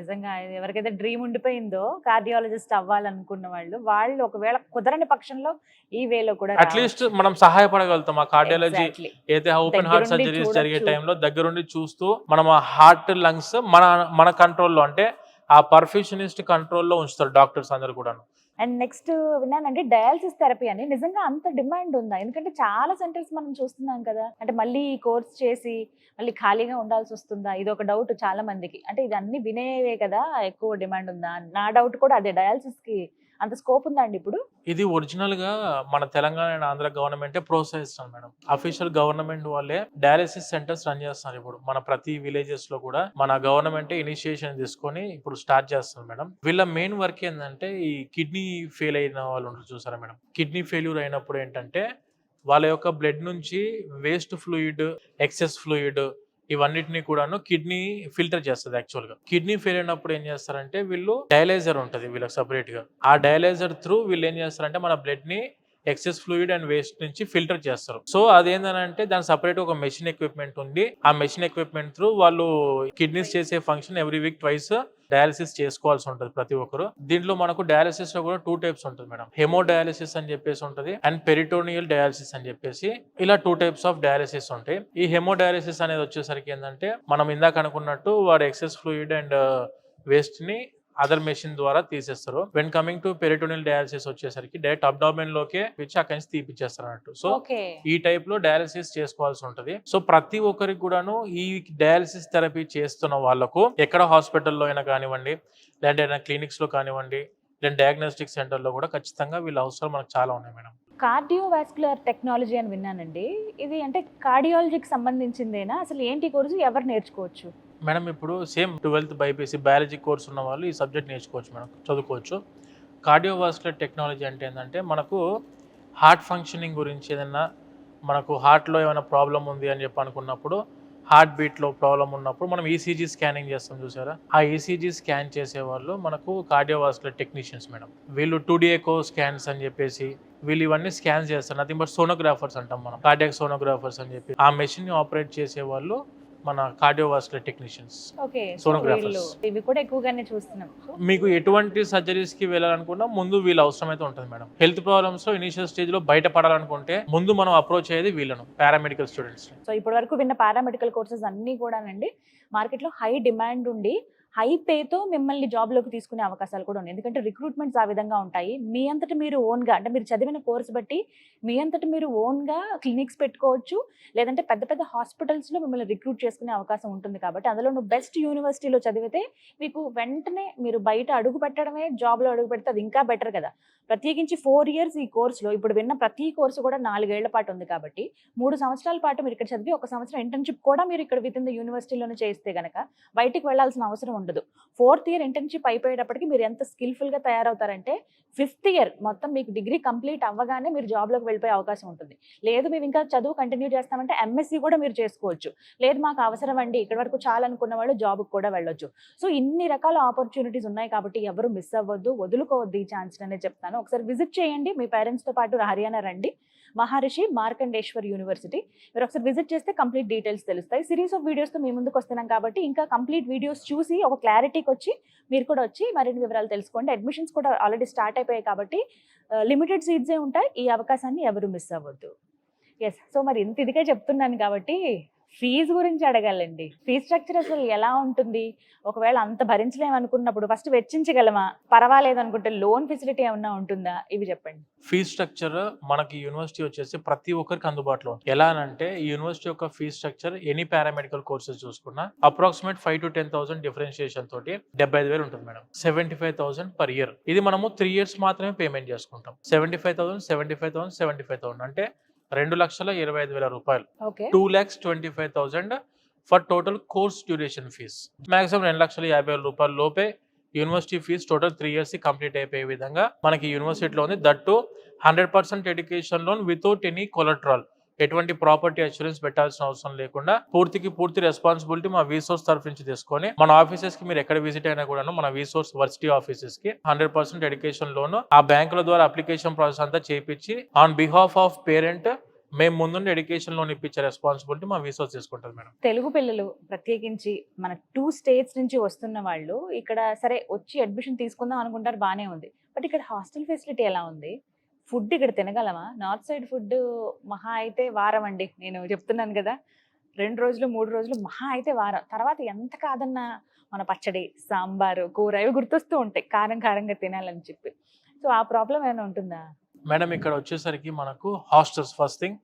Speaker 1: నిజంగా ఎవరికైతే డ్రీమ్ ఉండిపోయిందో కార్డియాలజిస్ట్ అవ్వాలనుకున్న వాళ్ళు ఒకవేళ కుదరని పక్షంలో ఈ వేలో కూడా
Speaker 2: అట్లీస్ట్ మనం సహాయపడగలుగుతాం. ఆ కార్డియాలజీ
Speaker 1: Exactly.
Speaker 2: అయితే ఓపెన్ హార్ట్
Speaker 1: దగ్గరుండి
Speaker 2: సర్జరీస్ జరిగే
Speaker 1: చూడొచ్చు.
Speaker 2: టైంలో దగ్గరుండి చూస్తూ మనం ఆ హార్ట్ లంగ్స్ మన మన కంట్రోల్లో, అంటే ఆ పర్ఫెక్షనిస్ట్ కంట్రోల్లో ఉంచుతారు డాక్టర్స్ అందరు కూడా.
Speaker 1: అండ్ నెక్స్ట్ విన్నానండి డయాలసిస్ థెరపీ అని. నిజంగా అంత డిమాండ్ ఉందా? ఎందుకంటే చాలా సెంటర్స్ మనం చూస్తున్నాం కదా, అంటే మళ్ళీ ఈ కోర్స్ చేసి మళ్ళీ ఖాళీగా ఉండాల్సి వస్తుందా? ఇది ఒక డౌట్ చాలా మందికి. అంటే ఇది అన్ని వినేవే కదా, ఎక్కువ డిమాండ్ ఉందా? నా డౌట్ కూడా అదే, డయాలసిస్ కి అంత స్కోప్ ఉందా అండి ఇప్పుడు?
Speaker 2: ఇది ఒరిజినల్ గా మన తెలంగాణ అండ్ ఆంధ్ర గవర్నమెంటే ప్రోత్సహిస్తారు మేడం. అఫీషియల్ గవర్నమెంట్ వాళ్ళే డయాలసిస్ సెంటర్స్ రన్ చేస్తున్నారు ఇప్పుడు మన ప్రతి విలేజెస్ లో కూడా. మన గవర్నమెంటే ఇనిషియేషన్ తీసుకొని ఇప్పుడు స్టార్ట్ చేస్తారు మేడం. వీళ్ళ మెయిన్ వర్క్ ఏంటంటే ఈ కిడ్నీ ఫెయిల్ అయిన వాళ్ళు ఉంటారు చూసారా మేడం. కిడ్నీ ఫెయిల్యూర్ అయినప్పుడు ఏంటంటే వాళ్ళ యొక్క బ్లడ్ నుంచి వేస్ట్ ఫ్లూయిడ్, ఎక్సెస్ ఫ్లూయిడ్ ఇవన్నిటిని కూడాను కిడ్నీ ఫిల్టర్ చేస్తుంది. యాక్చువల్ గా కిడ్నీ ఫెయిల్ అయినప్పుడు ఏం చేస్తారంటే వీళ్ళు డయాలైజర్ ఉంటుంది వీళ్ళకి సపరేట్ గా. ఆ డయాలైజర్ త్రూ వీళ్ళు ఏం చేస్తారంటే మన బ్లడ్ ని ఎక్సెస్ ఫ్లూయిడ్ అండ్ వేస్ట్ నుంచి ఫిల్టర్ చేస్తారు. సో అదేంటంటే దాని సపరేట్ ఒక మెషిన్ ఎక్విప్మెంట్ ఉంది. ఆ మెషిన్ ఎక్విప్మెంట్ త్రూ వాళ్ళు కిడ్నీస్ చేసే function every week twice dialysis చేసుకోవాల్సి ఉంటుంది ప్రతి ఒక్కరు. దీంట్లో మనకు డయాలసిస్ లో కూడా 2 టైప్స్ ఉంటుంది మేడం. హెమో డయాలసిస్ అని చెప్పేసి ఉంటుంది అండ్ పెరిటోనియల్ డయాలసిస్ అని చెప్పేసి, ఇలా 2 టైప్స్ ఆఫ్ డయాలసిస్ ఉంటాయి. ఈ హెమో డయాలసిస్ అనేది వచ్చేసరికి ఏంటంటే మనం ఇందాక అనుకున్నట్టు వాడు ఎక్సెస్ ఫ్లూయిడ్ అండ్ వేస్ట్ ని అదర్ మెషిన్ ద్వారా తీసేస్తారు. When coming to peritoneal dialysis వచ్చేసరికి డైరెక్ట్ అబ్డామిన్ లోకే పిచ్చి అక్కడి నుంచి తీపిచ్చేస్తారు అన్నట్టు. సో ఈ టైప్ లో డయాలసిస్ చేసుకోవాల్సి ఉంటది. సో ప్రతి ఒక్కరికి కూడాను ఈ డయాలసిస్ థెరపీ చేస్తున్న వాళ్ళకు ఎక్కడ హాస్పిటల్లో అయినా కానివ్వండి, లేదంటే క్లినిక్స్ లో కానివ్వండి, లేదా డయాగ్నోస్టిక్ సెంటర్ లో కూడా ఖచ్చితంగా వీళ్ళ అవసరాలు మనకు చాలా ఉన్నాయి మేడం.
Speaker 1: కార్డియోవాస్కులర్ టెక్నాలజీ అని విన్నానండి. ఇది అంటే కార్డియాలజీకి సంబంధించిందేనా? అసలు ఏంటి కోర్సు, ఎవరు నేర్చుకోవచ్చు?
Speaker 2: మేడం ఇప్పుడు same 12th BiPC biology course ఉన్న వాళ్ళు ఈ సబ్జెక్ట్ నేర్చుకోవచ్చు మేడం, చదువుకోవచ్చు. కార్డియోవాస్కులర్ టెక్నాలజీ అంటే ఏంటంటే మనకు హార్ట్ ఫంక్షనింగ్ గురించి ఏదైనా, మనకు హార్ట్లో ఏమైనా ప్రాబ్లం ఉంది అని చెప్పి అనుకున్నప్పుడు, హార్ట్ బీట్లో ప్రాబ్లం ఉన్నప్పుడు మనం ఈసీజీ స్కానింగ్ చేస్తాం చూసారా, ఆ ఈసీజీ స్కాన్ చేసేవాళ్ళు మనకు కార్డియోవాస్కులర్ టెక్నీషియన్స్ మేడం. వీళ్ళు 2D ఎకో స్కాన్స్ అని చెప్పేసి వీళ్ళు ఇవన్నీ స్కాన్ చేస్తారు. నథింగ్ బట్ సోనోగ్రాఫర్స్ అంటాం మనం, కార్డియాక్ సోనోగ్రాఫర్స్ అని చెప్పి. ఆ మెషిన్ ని ఆపరేట్ చేసే వాళ్ళు మన కార్డియోవాస్కులర్ టెక్నీషియన్స్, సోనోగ్రాఫర్స్.
Speaker 1: ఇవి కూడా ఎక్కువగానే చూస్తున్నాం.
Speaker 2: మీకు ఎటువంటి సర్జరీస్ కి వెళ్ళాలనుకున్నా ముందు వీళ్ళ అవసరం అయితే ఉంటుంది మేడం. హెల్త్ ప్రాబ్లమ్స్ లో ఇనిషియల్ స్టేజ్ లో బయటపడాలనుకుంటే ముందు మనం అప్రోచ్ అయ్యేది వీళ్ళను, పారామెడికల్ స్టూడెంట్స్.
Speaker 1: సో ఇప్పటి వరకు విన్న పారామెడికల్ కోర్సెస్ అన్ని కూడానండి మార్కెట్ లో హై డిమాండ్ ఉండి హై పేతో మిమ్మల్ని జాబ్లోకి తీసుకునే అవకాశాలు కూడా ఉన్నాయి. ఎందుకంటే రిక్రూట్మెంట్స్ ఆ విధంగా ఉంటాయి. మీ అంతటి మీరు ఓన్గా, అంటే మీరు చదివిన కోర్సు బట్టి మీ అంతటి మీరు ఓన్గా క్లినిక్స్ పెట్టుకోవచ్చు, లేదంటే పెద్ద పెద్ద హాస్పిటల్స్లో మిమ్మల్ని రిక్రూట్ చేసుకునే అవకాశం ఉంటుంది. కాబట్టి అందులో నువ్వు బెస్ట్ యూనివర్సిటీలో చదివితే మీకు వెంటనే మీరు బయట అడుగు పెట్టడమే, జాబ్లో అడుగు పెడితే అది ఇంకా బెటర్ కదా. ప్రత్యేకించి 4 years ఈ కోర్సులో ఇప్పుడు విన్న ప్రతి కోర్సు కూడా 4 ఏళ్ల పాటు ఉంది. కాబట్టి 3 సంవత్సరాల పాటు మీరు ఇక్కడ చదివి 1 సంవత్సరం ఇంటర్న్షిప్ కూడా మీరు ఇక్కడ విత్ ఇన్ ద యూనివర్సిటీలోనే చేస్తే గనక బయటికి వెళ్లాల్సిన అవసరం ఉండదు. 4th year ఇంటర్న్షిప్ అయిపోయేటప్పటికి మీరు ఎంత స్కిల్ఫుల్గా తయారవుతారంటే 5th year మొత్తం మీకు డిగ్రీ కంప్లీట్ అవ్వగానే మీరు జాబ్లోకి వెళ్ళిపోయే అవకాశం ఉంటుంది. లేదు మేము ఇంకా చదువు కంటిన్యూ చేస్తామంటే ఎంఎస్సీ కూడా మీరు చేసుకోవచ్చు. లేదు మాకు అవసరం అండి ఇక్కడ వరకు చాలా అనుకున్న వాళ్ళు జాబ్కి కూడా వెళ్ళొచ్చు. సో ఇన్ని రకాల ఆపర్చునిటీస్ ఉన్నాయి కాబట్టి ఎవరు మిస్ అవ్వద్దు, వదులుకోవద్దు ఈ ఛాన్స్ అనే చెప్తాను. ఒకసారి విజిట్ చేయండి, మీ పేరెంట్స్తో పాటు హర్యానా రండి. మహర్షి మార్కండేశ్వర్ యూనివర్సిటీ మీరు ఒకసారి విజిట్ చేస్తే కంప్లీట్ డీటెయిల్స్ తెలుస్తాయి. సిరీస్ ఆఫ్ వీడియోస్తో మీ ముందుకు వస్తున్నాం కాబట్టి ఇంకా కంప్లీట్ వీడియోస్ చూసి ఒక క్లారిటీకి వచ్చి మీరు కూడా వచ్చి మరిన్ని వివరాలు తెలుసుకోండి. అడ్మిషన్స్ కూడా ఆల్రెడీ స్టార్ట్ అయిపోయాయి కాబట్టి లిమిటెడ్ సీట్సే ఉంటాయి. ఈ అవకాశాన్ని ఎవరు మిస్ అవ్వద్దు. ఎస్, సో మరి ఇంత ఇదిగా చెప్తున్నాను కాబట్టి ఫీజు గురించి అడగాలండి. ఫీజ్ స్ట్రక్చర్ అసలు ఎలా ఉంటుంది? ఒకవేళ అంత భరించలేమనుకున్నప్పుడు ఫస్ట్ వెచ్చించగలమా, పర్వాలేదు అనుకుంటే లోన్ ఫెసిలిటీ ఏమన్నా ఉంటుందా? ఇవి చెప్పండి.
Speaker 2: ఫీజ్ స్ట్రక్చర్ మనకి యూనివర్సిటీ వచ్చేసి ప్రతి ఒక్కరికి అందుబాటులో ఉంది. ఎలా అంటే ఈ యూనివర్సిటీ యొక్క fees structure any paramedical courses చూసుకున్నా అప్రాక్సిమేట్ 5 to 10,000 డిఫరెన్షియేషన్ తోటి 75,000 ఉంటుంది మేడం. 75,000 per year. ఇది మనము 3 years మాత్రమే పేమెంట్ చేసుకుంటాం. 75,000 75,000 75,000 అంటే 2,25,000 రూపాయలు. 2,25,000 for total course duration fees. Maximum 2,50,000 రూపాయల లోపే యూనివర్సిటీ ఫీజ్ టోటల్ 3 years కంప్లీట్ అయిపోయే విధంగా మనకి యూనివర్సిటీలో ఉంది. That 100% education loan without any collateral. ఎటువంటి ప్రాపర్టీ అష్యూరెన్స్ పెట్టాల్సిన అవసరం లేకుండా పూర్తి రెస్పాన్సిబిలిటీ మా వీసోర్స్ తరఫు నుంచి తీసుకొని మన ఆఫీసెస్ కి మీరు ఎక్కడ విజిట్ అయినా కూడా మన వీసోర్స్ వర్సిటీ ఆఫీసెస్ కి 100% ఎడ్యుకేషన్ లోన్ ఆ బ్యాంకుల ద్వారా అప్లికేషన్ ప్రాసెస్ అంతా చేయించి ఆన్ బిహాఫ్ ఆఫ్ పేరెంట్ మేము ముందుండి ఎడ్యుకేషన్ లోన్ ఇప్పించే రెస్పాన్సిబిలిటీ మా వీసోర్స్ తీసుకుంటారు మేడం.
Speaker 1: తెలుగు పిల్లలు ప్రత్యేకించి మన 2 states నుంచి వస్తున్న వాళ్ళు ఇక్కడ సరే వచ్చి అడ్మిషన్ తీసుకుందాం అనుకుంటారు, బానే ఉంది. బట్ ఇక్కడ హాస్టల్ ఫెసిలిటీ ఎలా ఉంది? ఫుడ్ ఇక్కడ తినగలమా? నార్త్ సైడ్ ఫుడ్ మహా అయితే వారం అండి. నేను చెప్తున్నాను కదా! 2 రోజులు, 3 రోజులు మహా అయితే వారం. తర్వాత ఎంత కాదన్నా మన పచ్చడి, సాంబారు, కూర ఇవి గుర్తొస్తూ ఉంటాయి. కారం కారంగా తినాలని చెప్పి. సో, ఆ ప్రాబ్లమ్ ఏమైనా ఉంటుందా?
Speaker 2: మేడం ఇక్కడ వచ్చేసరికి మనకు హాస్టల్స్ ఫస్ట్ థింగ్,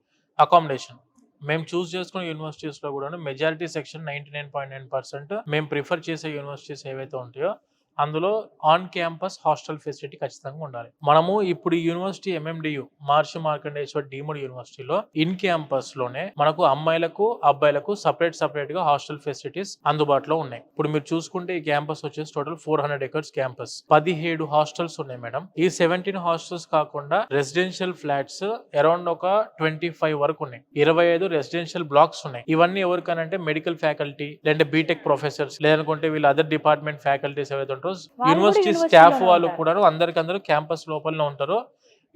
Speaker 2: అకామిడేషన్. మేము చూస్ చేసుకున్న యూనివర్సిటీస్లో కూడా మెజారిటీ సెక్షన్ 99.9% మేము ప్రిఫర్ చేసే యూనివర్సిటీస్ ఏవైతే ఉంటాయో అందులో ఆన్ క్యాంపస్ హాస్టల్ ఫెసిలిటీ ఖచ్చితంగా ఉండాలి. మనము ఇప్పుడు ఈ యూనివర్సిటీ MMDU మహర్షి మార్కండేశ్వర్ డీమ్డ్ యూనివర్సిటీలో ఇన్ క్యాంపస్ లోనే మనకు అమ్మాయిలకు అబ్బాయిలకు సపరేట్ గా హాస్టల్ ఫెసిలిటీస్ అందుబాటులో ఉన్నాయి. ఇప్పుడు మీరు చూసుకుంటే ఈ క్యాంపస్ వచ్చేసి టోటల్ 400 acres క్యాంపస్, 17 హాస్టల్స్ ఉన్నాయి మేడం. ఈ 17 హాస్టల్స్ కాకుండా రెసిడెన్షియల్ ఫ్లాట్స్ అరౌండ్ ఒక 25 వరకు ఉన్నాయి. 25 రెసిడెన్షియల్ బ్లాక్స్ ఉన్నాయి. ఇవన్నీ ఎవరికనంటే మెడికల్ ఫ్యాకల్టీ, లేదంటే బీటెక్ ప్రొఫెసర్స్, లేదనుకుంటే వీళ్ళు అదర్ డిపార్ట్మెంట్ ఫ్యాకల్టీస్ ఏవైతే ఉంటారో యూనివర్సిటీ స్టాఫ్ వాళ్ళు కూడా అందరికందరూ క్యాంపస్ లోపలనే ఉంటారు.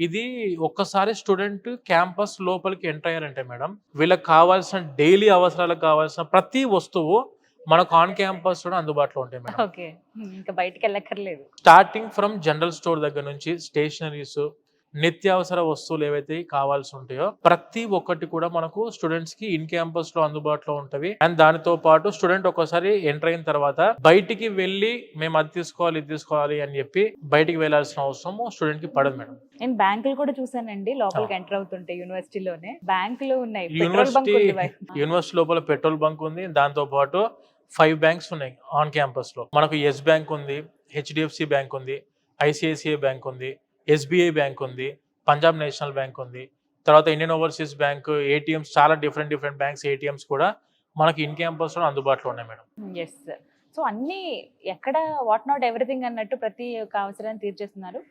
Speaker 2: ఇది ఒక్కసారి స్టూడెంట్ క్యాంపస్ లోపలికి ఎంటర్ అయ్యారంటే మేడం, వీళ్ళకి కావాల్సిన డైలీ అవసరాలకు కావాల్సిన ప్రతి వస్తువు మనకు ఆన్ క్యాంపస్ లో అందుబాటులో ఉంటాయి మేడం.
Speaker 1: ఓకే, ఇంకా బయటికి వెళ్ళక్కర్లేదు.
Speaker 2: స్టార్టింగ్ ఫ్రమ్ జనరల్ స్టోర్ దగ్గర నుంచి స్టేషనరీస్, నిత్యావసర వస్తువులు ఏవైతే కావాల్సి ఉంటాయో ప్రతి ఒక్కటి కూడా మనకు స్టూడెంట్స్ కి ఇన్ క్యాంపస్ లో అందుబాటులో ఉంటవి. అండ్ దానితో పాటు స్టూడెంట్ ఒకసారి ఎంటర్ అయిన తర్వాత బయటికి వెళ్ళి మేము అది తీసుకోవాలి ఇది తీసుకోవాలి అని చెప్పి బయటికి వెళ్లాల్సిన అవసరం స్టూడెంట్ కి పడదు మేడం.
Speaker 1: నేను బ్యాంకులు కూడా చూసానండి, లోపలికి ఎంటర్ అవుతుంటే యూనివర్సిటీలోనే బ్యాంకులు ఉన్నాయి.
Speaker 2: యూనివర్సిటీ లోపల పెట్రోల్ బంక్ ఉంది. దాంతో పాటు 5 బ్యాంక్స్ ఉన్నాయి ఆన్ క్యాంపస్ లో. మనకు ఎస్ బ్యాంక్ ఉంది, HDFC బ్యాంక్ ఉంది, ICICI బ్యాంక్ ఉంది, SBI బ్యాంక్ ఉంది, పంజాబ్ నేషనల్ బ్యాంక్ ఉంది, తర్వాత ఇండియన్ ఓవర్సీస్ బ్యాంక్, ATMs, చాలా డిఫరెంట్ బ్యాంక్స్ ATMs కూడా మనకి ఇన్ క్యాంపస్ లో అందుబాటులో ఉన్నాయి మేడం.
Speaker 1: ఎస్, సో అన్ని ఎక్కడ వాట్ నాట్ ఎవ్రీథింగ్ అన్నట్టు ప్రతి ఒక్క అవసరాన్ని తీర్చేస్తున్నారు.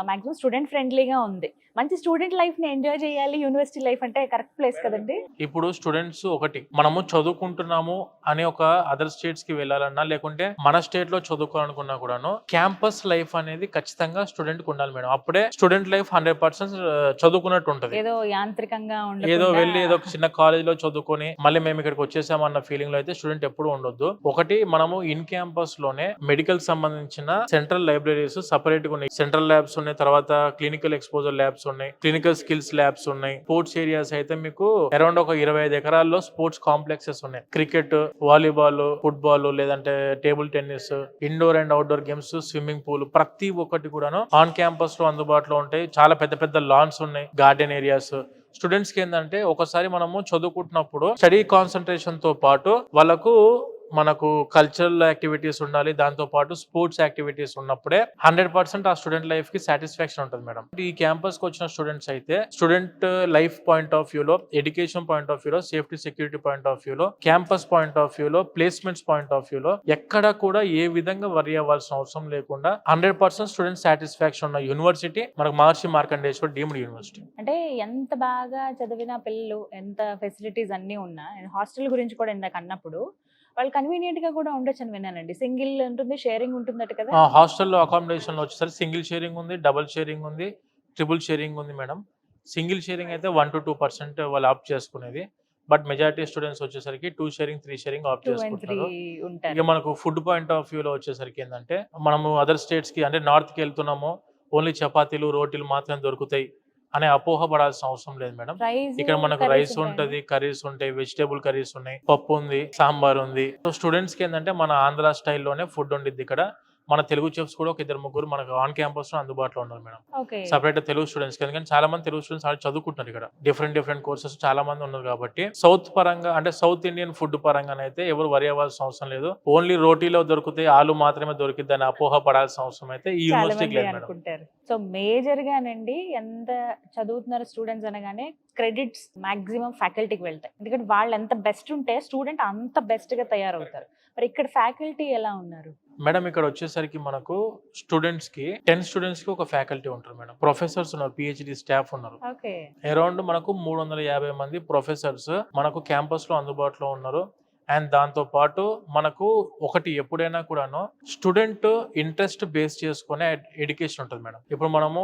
Speaker 1: మాక్సిమం స్టూడెంట్ ఫ్రెండ్లీగా ఉంది. మంచి స్టూడెంట్ లైఫ్ ని ఎంజాయ్ చేయాలి యూనివర్సిటీ లైఫ్ అంటే కరెక్ట్ ప్లేస్ కదండి.
Speaker 2: ఇప్పుడు స్టూడెంట్స్ ఒకటి మనము చదువుకుంటున్నాము అని ఒక అదర్ స్టేట్స్ కి వెళ్ళాలన్నా లేకుంటే మన స్టేట్ లో చదువుకోవాలనుకున్నా కూడాను క్యాంపస్ లైఫ్ అనేది ఖచ్చితంగా స్టూడెంట్ కి ఉండాలి మేడం. అప్పుడే స్టూడెంట్ లైఫ్ 100% చదువుకున్నట్టు ఉంటది.
Speaker 1: ఏదో యాంత్రికంగా
Speaker 2: ఏదో వెళ్ళి ఏదో ఒక చిన్న కాలేజ్ లో చదువుకొని మళ్ళీ మేము ఇక్కడికి వచ్చేసామన్న ఫీలింగ్ లో అయితే స్టూడెంట్ ఎప్పుడు ఉండొద్దు. ఒకటి మనము ఇన్ క్యాంపస్ లోనే మెడికల్ సంబంధించిన సెంట్రల్ లైబ్రరీస్ సపరేట్ గా ఉన్నాయి. సెంట్రల్ ల్యాబ్స్ ఉన్నాయి, తర్వాత క్లినికల్ ఎక్స్పోజర్ ల్యాబ్స్ ఉన్నాయి, క్లినికల్ స్కిల్స్ ల్యాబ్స్ ఉన్నాయి. స్పోర్ట్స్ ఏరియాస్ అయితే మీకు అరౌండ్ ఒక 25 ఎకరాల్లో స్పోర్ట్స్ కాంప్లెక్సెస్ ఉన్నాయి. క్రికెట్, వాలీబాల్, ఫుట్బాల్, లేదంటే table tennis, indoor and outdoor games, swimming pool ప్రతి ఒక్కటి కూడాను ఆన్ క్యాంపస్ లో అందుబాటులో ఉంటాయి. చాలా పెద్ద లాన్స్ ఉన్నాయి, గార్డెన్ ఏరియాస్. స్టూడెంట్స్ కి ఏంటంటే ఒకసారి మనము చదువుకుంటున్నప్పుడు స్టడీ కాన్సన్ట్రేషన్ తో పాటు వాళ్ళకు మనకు కల్చరల్ యాక్టివిటీస్ ఉండాలి, దాంతో పాటు స్పోర్ట్స్ యాక్టివిటీస్ ఉన్నప్పుడే 100% ఆ స్టూడెంట్ లైఫ్ కి సాటిస్ఫాక్షన్ ఉంటుంది మేడం. ఈ క్యాంపస్ కి వచ్చిన స్టూడెంట్స్ అయితే స్టూడెంట్ లైఫ్ పాయింట్ ఆఫ్ వ్యూలో, ఎడ్యుకేషన్ పాయింట్ ఆఫ్ వ్యూలో, సేఫ్టీ సెక్యూరిటీ పాయింట్ ఆఫ్ వ్యూలో, క్యాంపస్ పాయింట్ ఆఫ్ వ్యూలో, ప్లేస్మెంట్స్ పాయింట్ ఆఫ్ వ్యూలో ఎక్కడ కూడా ఏ విధంగా వరి అవ్వాల్సిన అవసరం లేకుండా 100% స్టూడెంట్ సాటిస్ఫాక్షన్ ఉన్న యూనివర్సిటీ మనకు మహర్షి మార్కండేశ్వర్ డీమ్డ్ యూనివర్సిటీ.
Speaker 1: అంటే ఎంత బాగా చదివిన పిల్లలు, ఎంత ఫెసిలిటీస్ అన్ని ఉన్నా, హాస్టల్ గురించి కూడా ఇందాక అన్నప్పుడు వాళ్ళు కన్వీనియంట్ గా కూడా ఉండొచ్చు అని విన్నానండి. సింగిల్ ఉంటుంది, షేరింగ్ ఉంటుందట కదా.
Speaker 2: హాస్టల్లో అకామిడేషన్ లో వచ్చేసరికి సింగిల్ షేరింగ్ ఉంది, డబుల్ షేరింగ్ ఉంది, ట్రిపుల్ షేరింగ్ ఉంది మేడం. సింగిల్ షేరింగ్ అయితే 1 to 2% వాళ్ళు ఆప్ట్ చేసుకునేది. బట్ మెజారిటీ స్టూడెంట్స్ వచ్చేసరికి 2 sharing 3 sharing ఆప్ట్ చేసుకుంటారు. ఇక మనకు ఫుడ్ పాయింట్ ఆఫ్ వ్యూలో వచ్చేసరికి ఏంటంటే మనము అదర్ స్టేట్స్ కి అంటే నార్త్ కి వెళ్తున్నాము, ఓన్లీ చపాతీలు రోటీలు మాత్రమే దొరుకుతాయి అనే అపోహ పడాల్సిన అవసరం లేదు మేడం. ఇక్కడ మనకు రైస్ ఉంటది, కర్రీస్ ఉంటాయి, వెజిటేబుల్ కర్రీస్ ఉన్నాయి, పప్పు ఉంది, సాంబార్ ఉంది. సో స్టూడెంట్స్ కి ఏంటంటే మన ఆంధ్ర స్టైల్లోనే ఫుడ్ ఉండిద్ది. ఇక్కడ మన తెలుగు చెఫ్స్ కూడా ఒక 2-3 మనకు ఆన్ క్యాంపస్ లో అందుబాటులో ఉన్నారు మేడం. సపరేట్ తెలుగు స్టూడెంట్స్, ఎందుకంటే చాలా మంది తెలుగు స్టూడెంట్స్ ఆల్రెడీ చదువుకుంటున్నారు ఇక్కడ. డిఫరెంట్ కోర్సెస్ చాలా మంది ఉన్నారు కాబట్టి సౌత్ పరంగా అంటే సౌత్ ఇండియన్ ఫుడ్ పరంగా అయితే ఎవరు వరి అవ్వాల్సిన అవసరం లేదు. ఓన్లీ రోటీలో దొరికితే ఆలు మాత్రమే దొరికిద్ది అని అపోహ పడాల్సిన అవసరం అయితే ఈ యూనివర్సిటీకి లేదు మేడం.
Speaker 1: సో మేజర్ గానండి ఎంత చదువుతున్నారు స్టూడెంట్స్ అనగానే క్రెడిట్స్ మాక్సిమం ఫ్యాకల్టీకి వెళ్తాయి. ఎందుకంటే వాళ్ళు ఎంత బెస్ట్ ఉంటే స్టూడెంట్ అంత బెస్ట్ గా తయారవుతారు. మరి ఇక్కడ ఫ్యాకల్టీ ఎలా ఉన్నారు
Speaker 2: మేడం? ఇక్కడ వచ్చేసరికి మనకు స్టూడెంట్స్ కి 10 స్టూడెంట్స్ కి ఒక ఫ్యాకల్టీ ఉంటారు మేడం. ప్రొఫెసర్స్ ఉన్నారు, PhD స్టాఫ్ ఉన్నారు. అరౌండ్ మనకు 350 మంది ప్రొఫెసర్స్ మనకు క్యాంపస్ లో అందుబాటులో ఉన్నారు. అండ్ దాంతో పాటు మనకు ఒకటి ఎప్పుడైనా కూడాను స్టూడెంట్ ఇంట్రెస్ట్ బేస్ చేసుకునే ఎడ్యుకేషన్ ఉంటుంది మేడం. ఇప్పుడు మనము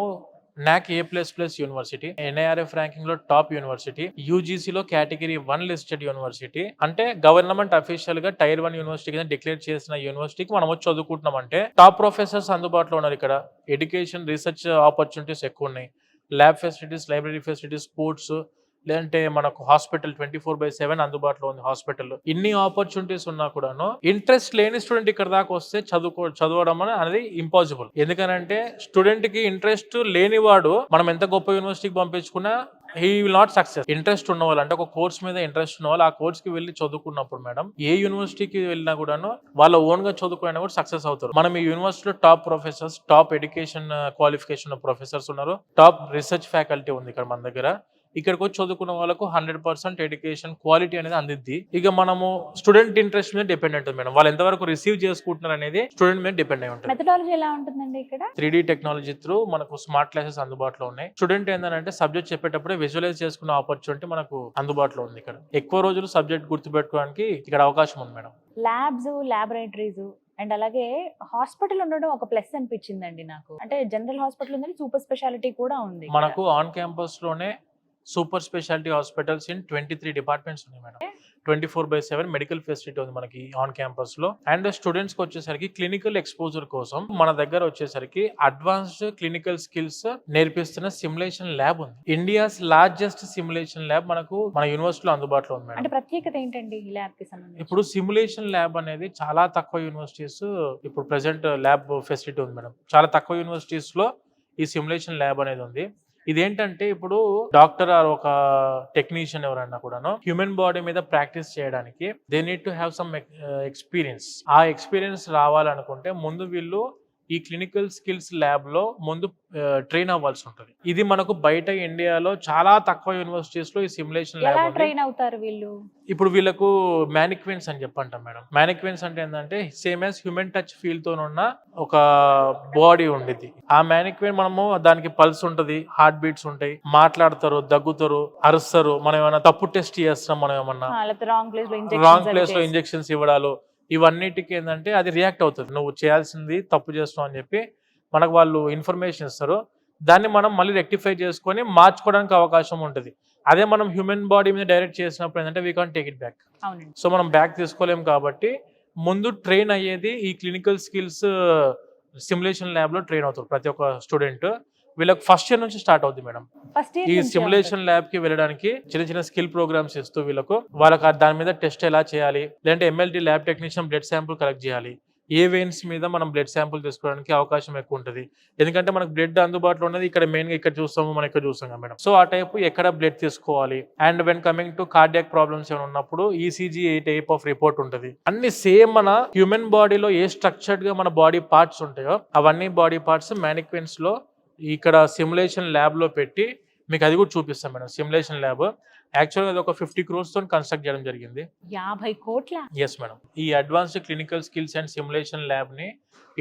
Speaker 2: NAC A++ university, NIRF ranking లో టాప్ యూనివర్సిటీ, UGC లో కేటగిరీ 1 లిస్టెడ్ యూనివర్సిటీ, అంటే గవర్నమెంట్ అఫీషియల్ గా Tier 1 యూనివర్సిటీ కింద డిక్లేర్ చేసిన యూనివర్సిటీకి మనం వచ్చి చదువుకుంటున్నాం అంటే టాప్ ప్రొఫెసర్స్ అందుబాటులో ఉన్నారు. ఇక్కడ ఎడ్యుకేషన్ రీసెర్చ్ ఆపర్చునిటీస్ ఎక్కువ ఉన్నాయి. Lab facilities, library facilities, sports, లేదంటే మనకు హాస్పిటల్ 24/7 అందుబాటులో ఉంది హాస్పిటల్. ఇన్ని ఆపర్చునిటీస్ ఉన్నా కూడాను ఇంట్రెస్ట్ లేని స్టూడెంట్ ఇక్కడ దాకా వస్తే చదవడం అనేది ఇంపాసిబుల్. ఎందుకనంటే స్టూడెంట్ కి ఇంట్రెస్ట్ లేనివాడు మనం ఎంత గొప్ప యూనివర్సిటీకి పంపించుకున్నా he will not success. Interest ఉన్న వాళ్ళు, అంటే ఒక కోర్స్ మీద ఇంట్రెస్ట్ ఉన్న వాళ్ళు ఆ కోర్స్ కి వెళ్ళి చదువుకున్నప్పుడు మేడం ఏ యూనివర్సిటీకి వెళ్ళినా కూడాను వాళ్ళ ఓన్ గా చదువుకున్నా కూడా సక్సెస్ అవుతారు. మనం ఈ యూనివర్సిటీలో top professors, top education qualification professors ఉన్నారు, టాప్ రీసెర్చ్ ఫ్యాకల్టీ ఉంది ఇక్కడ మన దగ్గర. ఇక్కడికి వచ్చి చదువుకున్న వాళ్ళకు 100% ఎడ్యుకేషన్ క్వాలిటీ అనేది అందిద్ది. ఇక మనము స్టూడెంట్ ఇంట్రెస్ట్ మీద డిపెండ్ ఉంటుంది మేడం, వాళ్ళు ఎంతవరకు రిసీవ్ చేసుకుంటున్నారు అనేది స్టూడెంట్ మీద డిపెండ్ అయి ఉంటుంది.
Speaker 1: మెథడాలజీ ఎలా ఉంటుందండి ఇక్కడ?
Speaker 2: 3D టెక్నాలజీ త్రూ మనకు స్మార్ట్ క్లాసెస్ అందుబాటులో ఉన్నాయి. స్టూడెంట్ ఏంటంటే సబ్జెక్ట్ చెప్పేటప్పుడే విజువలైజ్ చేసుకునే ఆపర్చునిటీ మనకు అందుబాటులో ఉంది. ఇక్కడ ఎక్కువ రోజులు సబ్జెక్ట్ గుర్తుపెట్టుకోవడానికి ఇక్కడ అవకాశం ఉంది మేడం.
Speaker 1: ల్యాబ్స్, ల్యాబొరేటరీస్ అండ్ అలాగే హాస్పిటల్ ఉండడం ఒక ప్లస్ అనిపించిందండి నాకు. అంటే జనరల్ హాస్పిటల్ ఉందని సూపర్ స్పెషాలిటీ కూడా ఉంది.
Speaker 2: మనకు ఆన్ క్యాంపస్ లోనే super speciality hospitals in 23 departments ఉన్నాయి మేడం. 24/7 మెడికల్ ఫెసిలిటీ ఉంది మనకి ఆన్ క్యాంపస్ లో. అండ్ స్టూడెంట్స్ కి వచ్చేసరికి క్లినికల్ ఎక్స్పోజర్ కోసం మన దగ్గర వచ్చేసరికి అడ్వాన్స్డ్ క్లినికల్ స్కిల్స్ నేర్పిస్తున్న సిమ్యులేషన్ ల్యాబ్ ఉంది. ఇండియాస్ లార్జెస్ట్ సిమ్యులేషన్ ల్యాబ్ మనకు మన యూనివర్సిటీలో అందుబాటులో ఉంది మేడం.
Speaker 1: అంటే ప్రత్యేకత ఏంటండి ఈ ల్యాబ్ కి సంబంధించి?
Speaker 2: ఇప్పుడు సిమ్యులేషన్ ల్యాబ్ అనేది చాలా తక్కువ యూనివర్సిటీస్ ఇప్పుడు ప్రెసెంట్ ల్యాబ్ ఫెసిలిటీ ఉంది మేడం. చాలా తక్కువ యూనివర్సిటీస్ లో ఈ సిమ్యులేషన్ ల్యాబ్ అనేది ఉంది. ఇదేంటంటే ఇప్పుడు డాక్టర్ ఆర్ ఒక టెక్నీషియన్ ఎవరన్నా కూడాను హ్యూమన్ బాడీ మీద ప్రాక్టీస్ చేయడానికి they need to have some experience. ఆ ఎక్స్పీరియన్స్ రావాలనుకుంటే ముందు వీళ్ళు ఈ క్లినికల్ స్కిల్స్ ల్యాబ్ లో ముందు ట్రైన్ అవ్వాల్సి ఉంటుంది. ఇది మనకు బయట ఇండియాలో చాలా తక్కువ యూనివర్సిటీస్ లో ఈ సిమ్యులేషన్
Speaker 1: ఎలా
Speaker 2: ల్యాబ్.
Speaker 1: ట్రైన్ అవుతారు వీళ్ళు?
Speaker 2: ఇప్పుడు వీళ్ళకు మ్యానిక్వెన్స్ అని చెప్పంటాం మేడం. మ్యానిక్వెన్స్ అంటే ఏంటంటే same as human touch feel తో ఉన్న ఒక బాడీ ఉండేది. ఆ మ్యానిక్వెన్ మనము దానికి పల్స్ ఉంటది, హార్ట్ బీట్స్ ఉంటాయి, మాట్లాడతారు, దగ్గుతారు, అరుస్తారు. మనం ఏమైనా తప్పు టెస్ట్ చేస్తాం, మనం ఏమన్నా
Speaker 1: రాంగ్
Speaker 2: ప్లేస్ లో ఇంజెక్షన్స్ ఇవ్వడాలు, ఇవన్నిటికి ఏంటంటే అది రియాక్ట్ అవుతుంది. నువ్వు చేయాల్సింది తప్పు చేస్తావు అని చెప్పి మనకు వాళ్ళు ఇన్ఫర్మేషన్ ఇస్తారు. దాన్ని మనం మళ్ళీ రెక్టిఫై చేసుకొని మార్చుకోవడానికి అవకాశం ఉంటుంది. అదే మనం హ్యూమన్ బాడీ మీద డైరెక్ట్ చేసినప్పుడు ఏంటంటే we can't take it back. So మనం బ్యాక్ తీసుకోలేము. కాబట్టి ముందు ట్రైన్ అయ్యేది ఈ క్లినికల్ స్కిల్స్ సిమ్యులేషన్ ల్యాబ్ లో ట్రైన్ అవుతారు ప్రతి ఒక్క స్టూడెంట్. వీళ్ళకి ఫస్ట్ ఇయర్ నుంచి స్టార్ట్ అవుతుంది మేడం. ఈ సిమ్యులేషన్ ల్యాబ్ కి వెళ్ళడానికి చిన్న చిన్న స్కిల్ ప్రోగ్రామ్స్ ఇస్తూ వీళ్ళకు వాళ్ళకి దాని మీద టెస్ట్ ఎలా చేయాలి, లేదంటే MLT lab technician blood sample collect చేయాలి, ఏ వెయిన్స్ మీద మనం బ్లడ్ శాంపుల్ తీసుకోవడానికి అవకాశం ఎక్కువ ఉంటుంది. ఎందుకంటే మనకు బ్లడ్ అందుబాటులో ఉన్నది ఇక్కడ మెయిన్ గా ఇక్కడ చూస్తాము, మనం ఇక్కడ చూస్తాం మేడం. సో ఆ టైప్ ఎక్కడ బ్లడ్ తీసుకోవాలి, and when coming to cardiac problems ఏమైనా ఉన్నప్పుడు ECG A type of report ఉంటుంది, అన్ని సేమ్ మన హ్యూమన్ బాడీలో ఏ స్ట్రక్చర్డ్ గా మన బాడీ పార్ట్స్ ఉంటాయో అవన్నీ బాడీ పార్ట్స్ మ్యానిక్వెన్స్ లో ఇక్కడ సిమ్యులేషన్ ల్యాబ్ లో పెట్టి మీకు అది కూడా చూపిస్తాం మేడం. సిమ్యులేషన్ ల్యాబ్ యాక్చువల్గా అది ఒక 50 crores తో కన్స్ట్రక్ట్ చేయడం జరిగింది.
Speaker 1: 50 కోట్ల?
Speaker 2: Yes madam. ఈ advanced clinical skills and simulation lab ని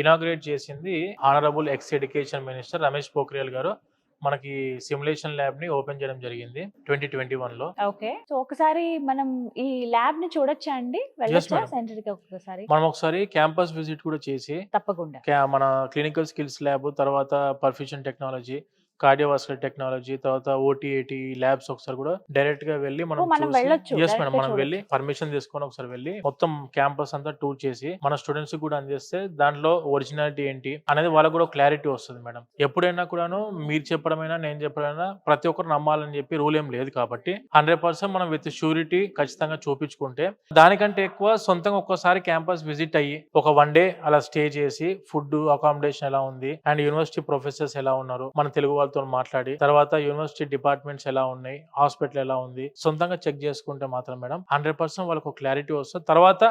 Speaker 2: ఇనాగ్రేట్ చేసింది honourable ex education minister Ramesh Pokhriyal garu. మనకి సిమ్యులేషన్ ల్యాబ్ ని ఓపెన్ చేయడం జరిగింది 2021 లో.
Speaker 1: ఓకే, సో ఒకసారి మనం ఈ ల్యాబ్ ని చూడొచ్చా అండి? వెళ్ళొచ్చా సెంటర్ కి? ఒకసారి మనం
Speaker 2: ఒకసారి క్యాంపస్ విజిట్ కూడా చేసి
Speaker 1: తప్పకుండా
Speaker 2: మన క్లినికల్ స్కిల్స్ ల్యాబ్, తర్వాత పర్ఫ్యూషన్ టెక్నాలజీ, కార్డియోవాస్కులర్ టెక్నాలజీ, తర్వాత OT/AT ల్యాబ్స్ ఒకసారి కూడా డైరెక్ట్ గా వెళ్ళి మనం
Speaker 1: వెళ్ళొచ్చు.
Speaker 2: ఎస్ మేడం, మనం వెళ్ళి పర్మిషన్ తీసుకొని ఒకసారి వెళ్ళి మొత్తం క్యాంపస్ అంతా టూర్ చేసి మన స్టూడెంట్స్ కూడా అందిస్తే దాంట్లో ఒరిజినాలిటీ ఏంటి అనేది వాళ్ళకు కూడా క్లారిటీ వస్తుంది మేడం. ఎప్పుడైనా కూడాను మీరు చెప్పడమైనా నేను చెప్పడమైనా ప్రతి ఒక్కరు నమ్మాలని చెప్పి రూల్ ఏం లేదు. కాబట్టి 100% మనం విత్ షూరిటీ ఖచ్చితంగా చూపించుకుంటే, దానికంటే ఎక్కువ సొంతంగా ఒక్కసారి క్యాంపస్ విజిట్ అయ్యి ఒక 1 day అలా స్టే చేసి ఫుడ్ అకామిడేషన్ ఎలా ఉంది అండ్ యూనివర్సిటీ ప్రొఫెసర్స్ ఎలా ఉన్నారు, మన తెలుగు వాళ్ళతో మాట్లాడి తర్వాత యూనివర్సిటీ డిపార్ట్మెంట్స్ ఎలా ఉన్నాయి, హాస్పిటల్ ఎలా ఉంది సొంతంగా చెక్ చేసుకుంటే మాత్రం మేడం 100% వాళ్ళకు క్లారిటీ వస్తుంది. తర్వాత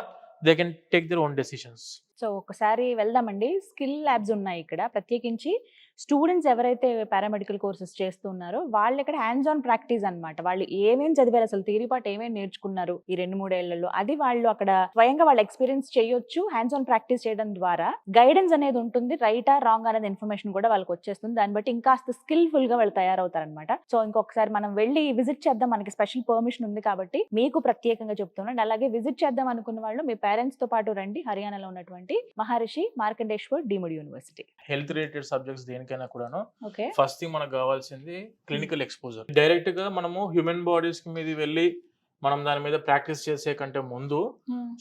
Speaker 2: they can take their own decisions.
Speaker 1: So ఒకసారి వెళ్దామండి. స్కిల్ ల్యాబ్స్ ఉన్నాయి ఇక్కడ. ప్రత్యేకించి స్టూడెంట్స్ ఎవరైతే పారామెడికల్ కోర్సెస్ చేస్తున్నారో వాళ్ళు ఇక్కడ హ్యాండ్స్ ఆన్ ప్రాక్టీస్ అన్నమాట. వాళ్ళు ఏమేమి చదివారు, అసలు థియరీ పార్ట్ ఏమేమి నేర్చుకున్నారు ఈ 2-3 ఏళ్లలో, అది వాళ్ళు అక్కడ స్వయంగా వాళ్ళు ఎక్స్పీరియన్స్ చేయొచ్చు. హ్యాండ్స్ ఆన్ ప్రాక్టీస్ చేయడం ద్వారా గైడెన్స్ అనేది ఉంటుంది. రైటా రాంగ్ అనేది ఇన్ఫర్మేషన్ కూడా వాళ్ళకి వచ్చేస్తుంది. దాన్ని బట్టి ఇంకాస్త స్కిల్ఫుల్ గా వాళ్ళు తయారవుతారనమాట. సో ఇంకొకసారి మనం వెళ్ళి విజిట్ చేద్దాం. మనకి స్పెషల్ పర్మిషన్ ఉంది కాబట్టి మీకు ప్రత్యేకంగా చెప్తున్నాను. అలాగే విజిట్ చేద్దాం అనుకున్న వాళ్ళు మీ పేరెంట్స్ తో పాటు రండి. హర్యానాలో ఉన్నటువంటి Maharishi Markandeshwar deemed university.
Speaker 2: Health related subjects దేనికైనా కూడాను
Speaker 1: ఓకే,
Speaker 2: ఫస్ట్ థింగ్ మనకు కావాల్సింది క్లినికల్ ఎక్స్పోజర్. డైరెక్ట్ గా మనము హ్యూమన్ బాడీస్ మీద వెళ్ళి మనం దాని మీద ప్రాక్టీస్ చేసే కంటే ముందు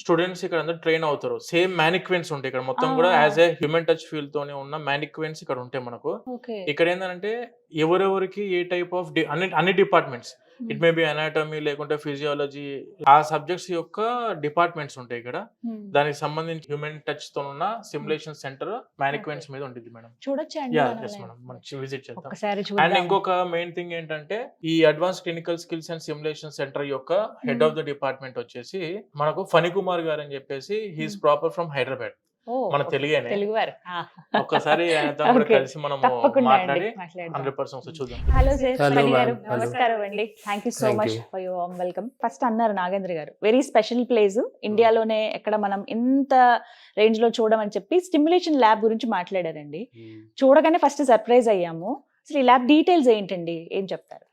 Speaker 2: స్టూడెంట్స్ ఇక్కడ అందరూ ట్రైన్ అవుతారు. సేమ్ మ్యానిక్వెన్స్ ఉంటాయి ఇక్కడ మొత్తం కూడా as a human touch feel తోనే ఉన్న మ్యానిక్వెన్స్ ఇక్కడ ఉంటాయి మనకు.
Speaker 1: ఓకే.
Speaker 2: ఇక్కడ ఏంటంటే ఎవరెవరికి ఏ టైప్ ఆఫ్ అన్ని departments, it may B anatomy లేకుంటే ఫిజియాలజీ, ఆ సబ్జెక్ట్స్ యొక్క డిపార్ట్మెంట్స్ ఉంటాయి ఇక్కడ. దానికి సంబంధించి హ్యూమన్ టచ్ తో ఉన్న సిమ్యులేషన్ సెంటర్ మ్యానిక్వెన్స్ మీద ఉంటుంది మేడం.
Speaker 1: చూడొచ్చండి
Speaker 2: యా
Speaker 1: మనం
Speaker 2: ఎస్ మేడం, మనం విజిట్ చేద్దాం.
Speaker 1: ఒకసారి
Speaker 2: అండ్
Speaker 1: చూద్దాం.
Speaker 2: ఇంకొక మెయిన్ థింగ్ ఏంటంటే ఈ advance clinical skills and simulation centre యొక్క హెడ్ ఆఫ్ ద డిపార్ట్మెంట్ వచ్చేసి మనకు ఫణి కుమార్ గారు అని చెప్పేసి, హీఈస్ ప్రాపర్ ఫ్రమ్ హైదరాబాద్,
Speaker 1: ఓ,
Speaker 2: మన తెలుగేనే.
Speaker 1: తెలుగువారు.
Speaker 2: ఒక్కసారి ఆయనతో కూడా
Speaker 1: Okay.
Speaker 2: కలిసి మనం
Speaker 1: తప్పకుండా అండి,
Speaker 2: మాట్లాడి
Speaker 1: మాట్లాడదాం.
Speaker 2: 100% చూద్దాం.
Speaker 1: హలో సార్,
Speaker 3: Hello,
Speaker 1: ఫణి గారు,
Speaker 3: ma'am. Hello.
Speaker 1: నమస్కారం అండి. Thank you so
Speaker 3: Thank
Speaker 1: much
Speaker 3: you.
Speaker 1: For your warm welcome. First అన్నారు నాగేంద్ర గారు, వెరీ స్పెషల్ ప్లేస్ ఇండియాలోనే ఎక్కడ మనం ఇంత రేంజ్ లో చూడమని చెప్పి స్టిమ్యులేషన్ ల్యాబ్ గురించి మాట్లాడారండి. చూడగానే ఫస్ట్ సర్ప్రైజ్ అయ్యాము. అసలు ఈ ల్యాబ్ డీటెయిల్స్ ఏంటండి, ఏం చెప్తారు?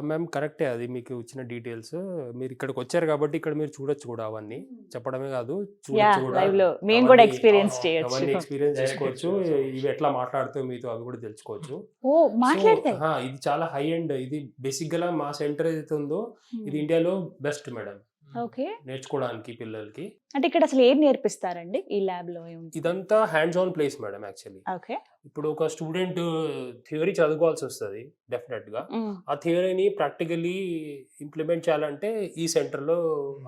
Speaker 3: మ్యామ్ కరెక్టే, అది మీకు ఇచ్చిన డీటెయిల్స్. మీరు ఇక్కడికి వచ్చారు కాబట్టి ఇక్కడ మీరు చూడొచ్చు కూడా అవన్నీ. చెప్పడమే కాదు,
Speaker 1: యా,
Speaker 3: చూడొచ్చు కూడా.
Speaker 1: లైవ్ లో మేము కూడా
Speaker 3: అవన్నీ-
Speaker 1: ఎక్స్పీరియన్స్
Speaker 3: అవన్నీ
Speaker 1: చేయొచ్చు.
Speaker 3: ఎక్స్పీరియన్స్
Speaker 2: Direct
Speaker 3: చేసుకోవచ్చు.
Speaker 2: experience.
Speaker 3: ఇవి ఎట్లా మాట్లాడుతావు మీతో అవి కూడా తెలుసుకోవచ్చు.
Speaker 1: ఓ, మాట్లాడతాయి.
Speaker 3: So, ఇది చాలా హై ఎండ్. ఇది బేసిక్ గా మా సెంటర్ ఏదైతే ఉందో ఇది ఇండియాలో బెస్ట్ మేడం,
Speaker 1: ఓకే.
Speaker 3: నేర్చుకోవడానికి పిల్లలకి.
Speaker 1: అంటే ఇక్కడ అసలు ఏం నేర్పిస్తారండి ఈ ల్యాబ్ లో? ఏముంది?
Speaker 3: ఇదంతా hands on place madam. Actually
Speaker 1: okay.
Speaker 3: ఇప్పుడు ఒక స్టూడెంట్ థియరీ చదువుకోవాల్సి వస్తుంది డెఫినెట్ గా. ఆ థియరీని ప్రాక్టికలీ ఇంప్లిమెంట్ చేయాలంటే ఈ సెంటర్లో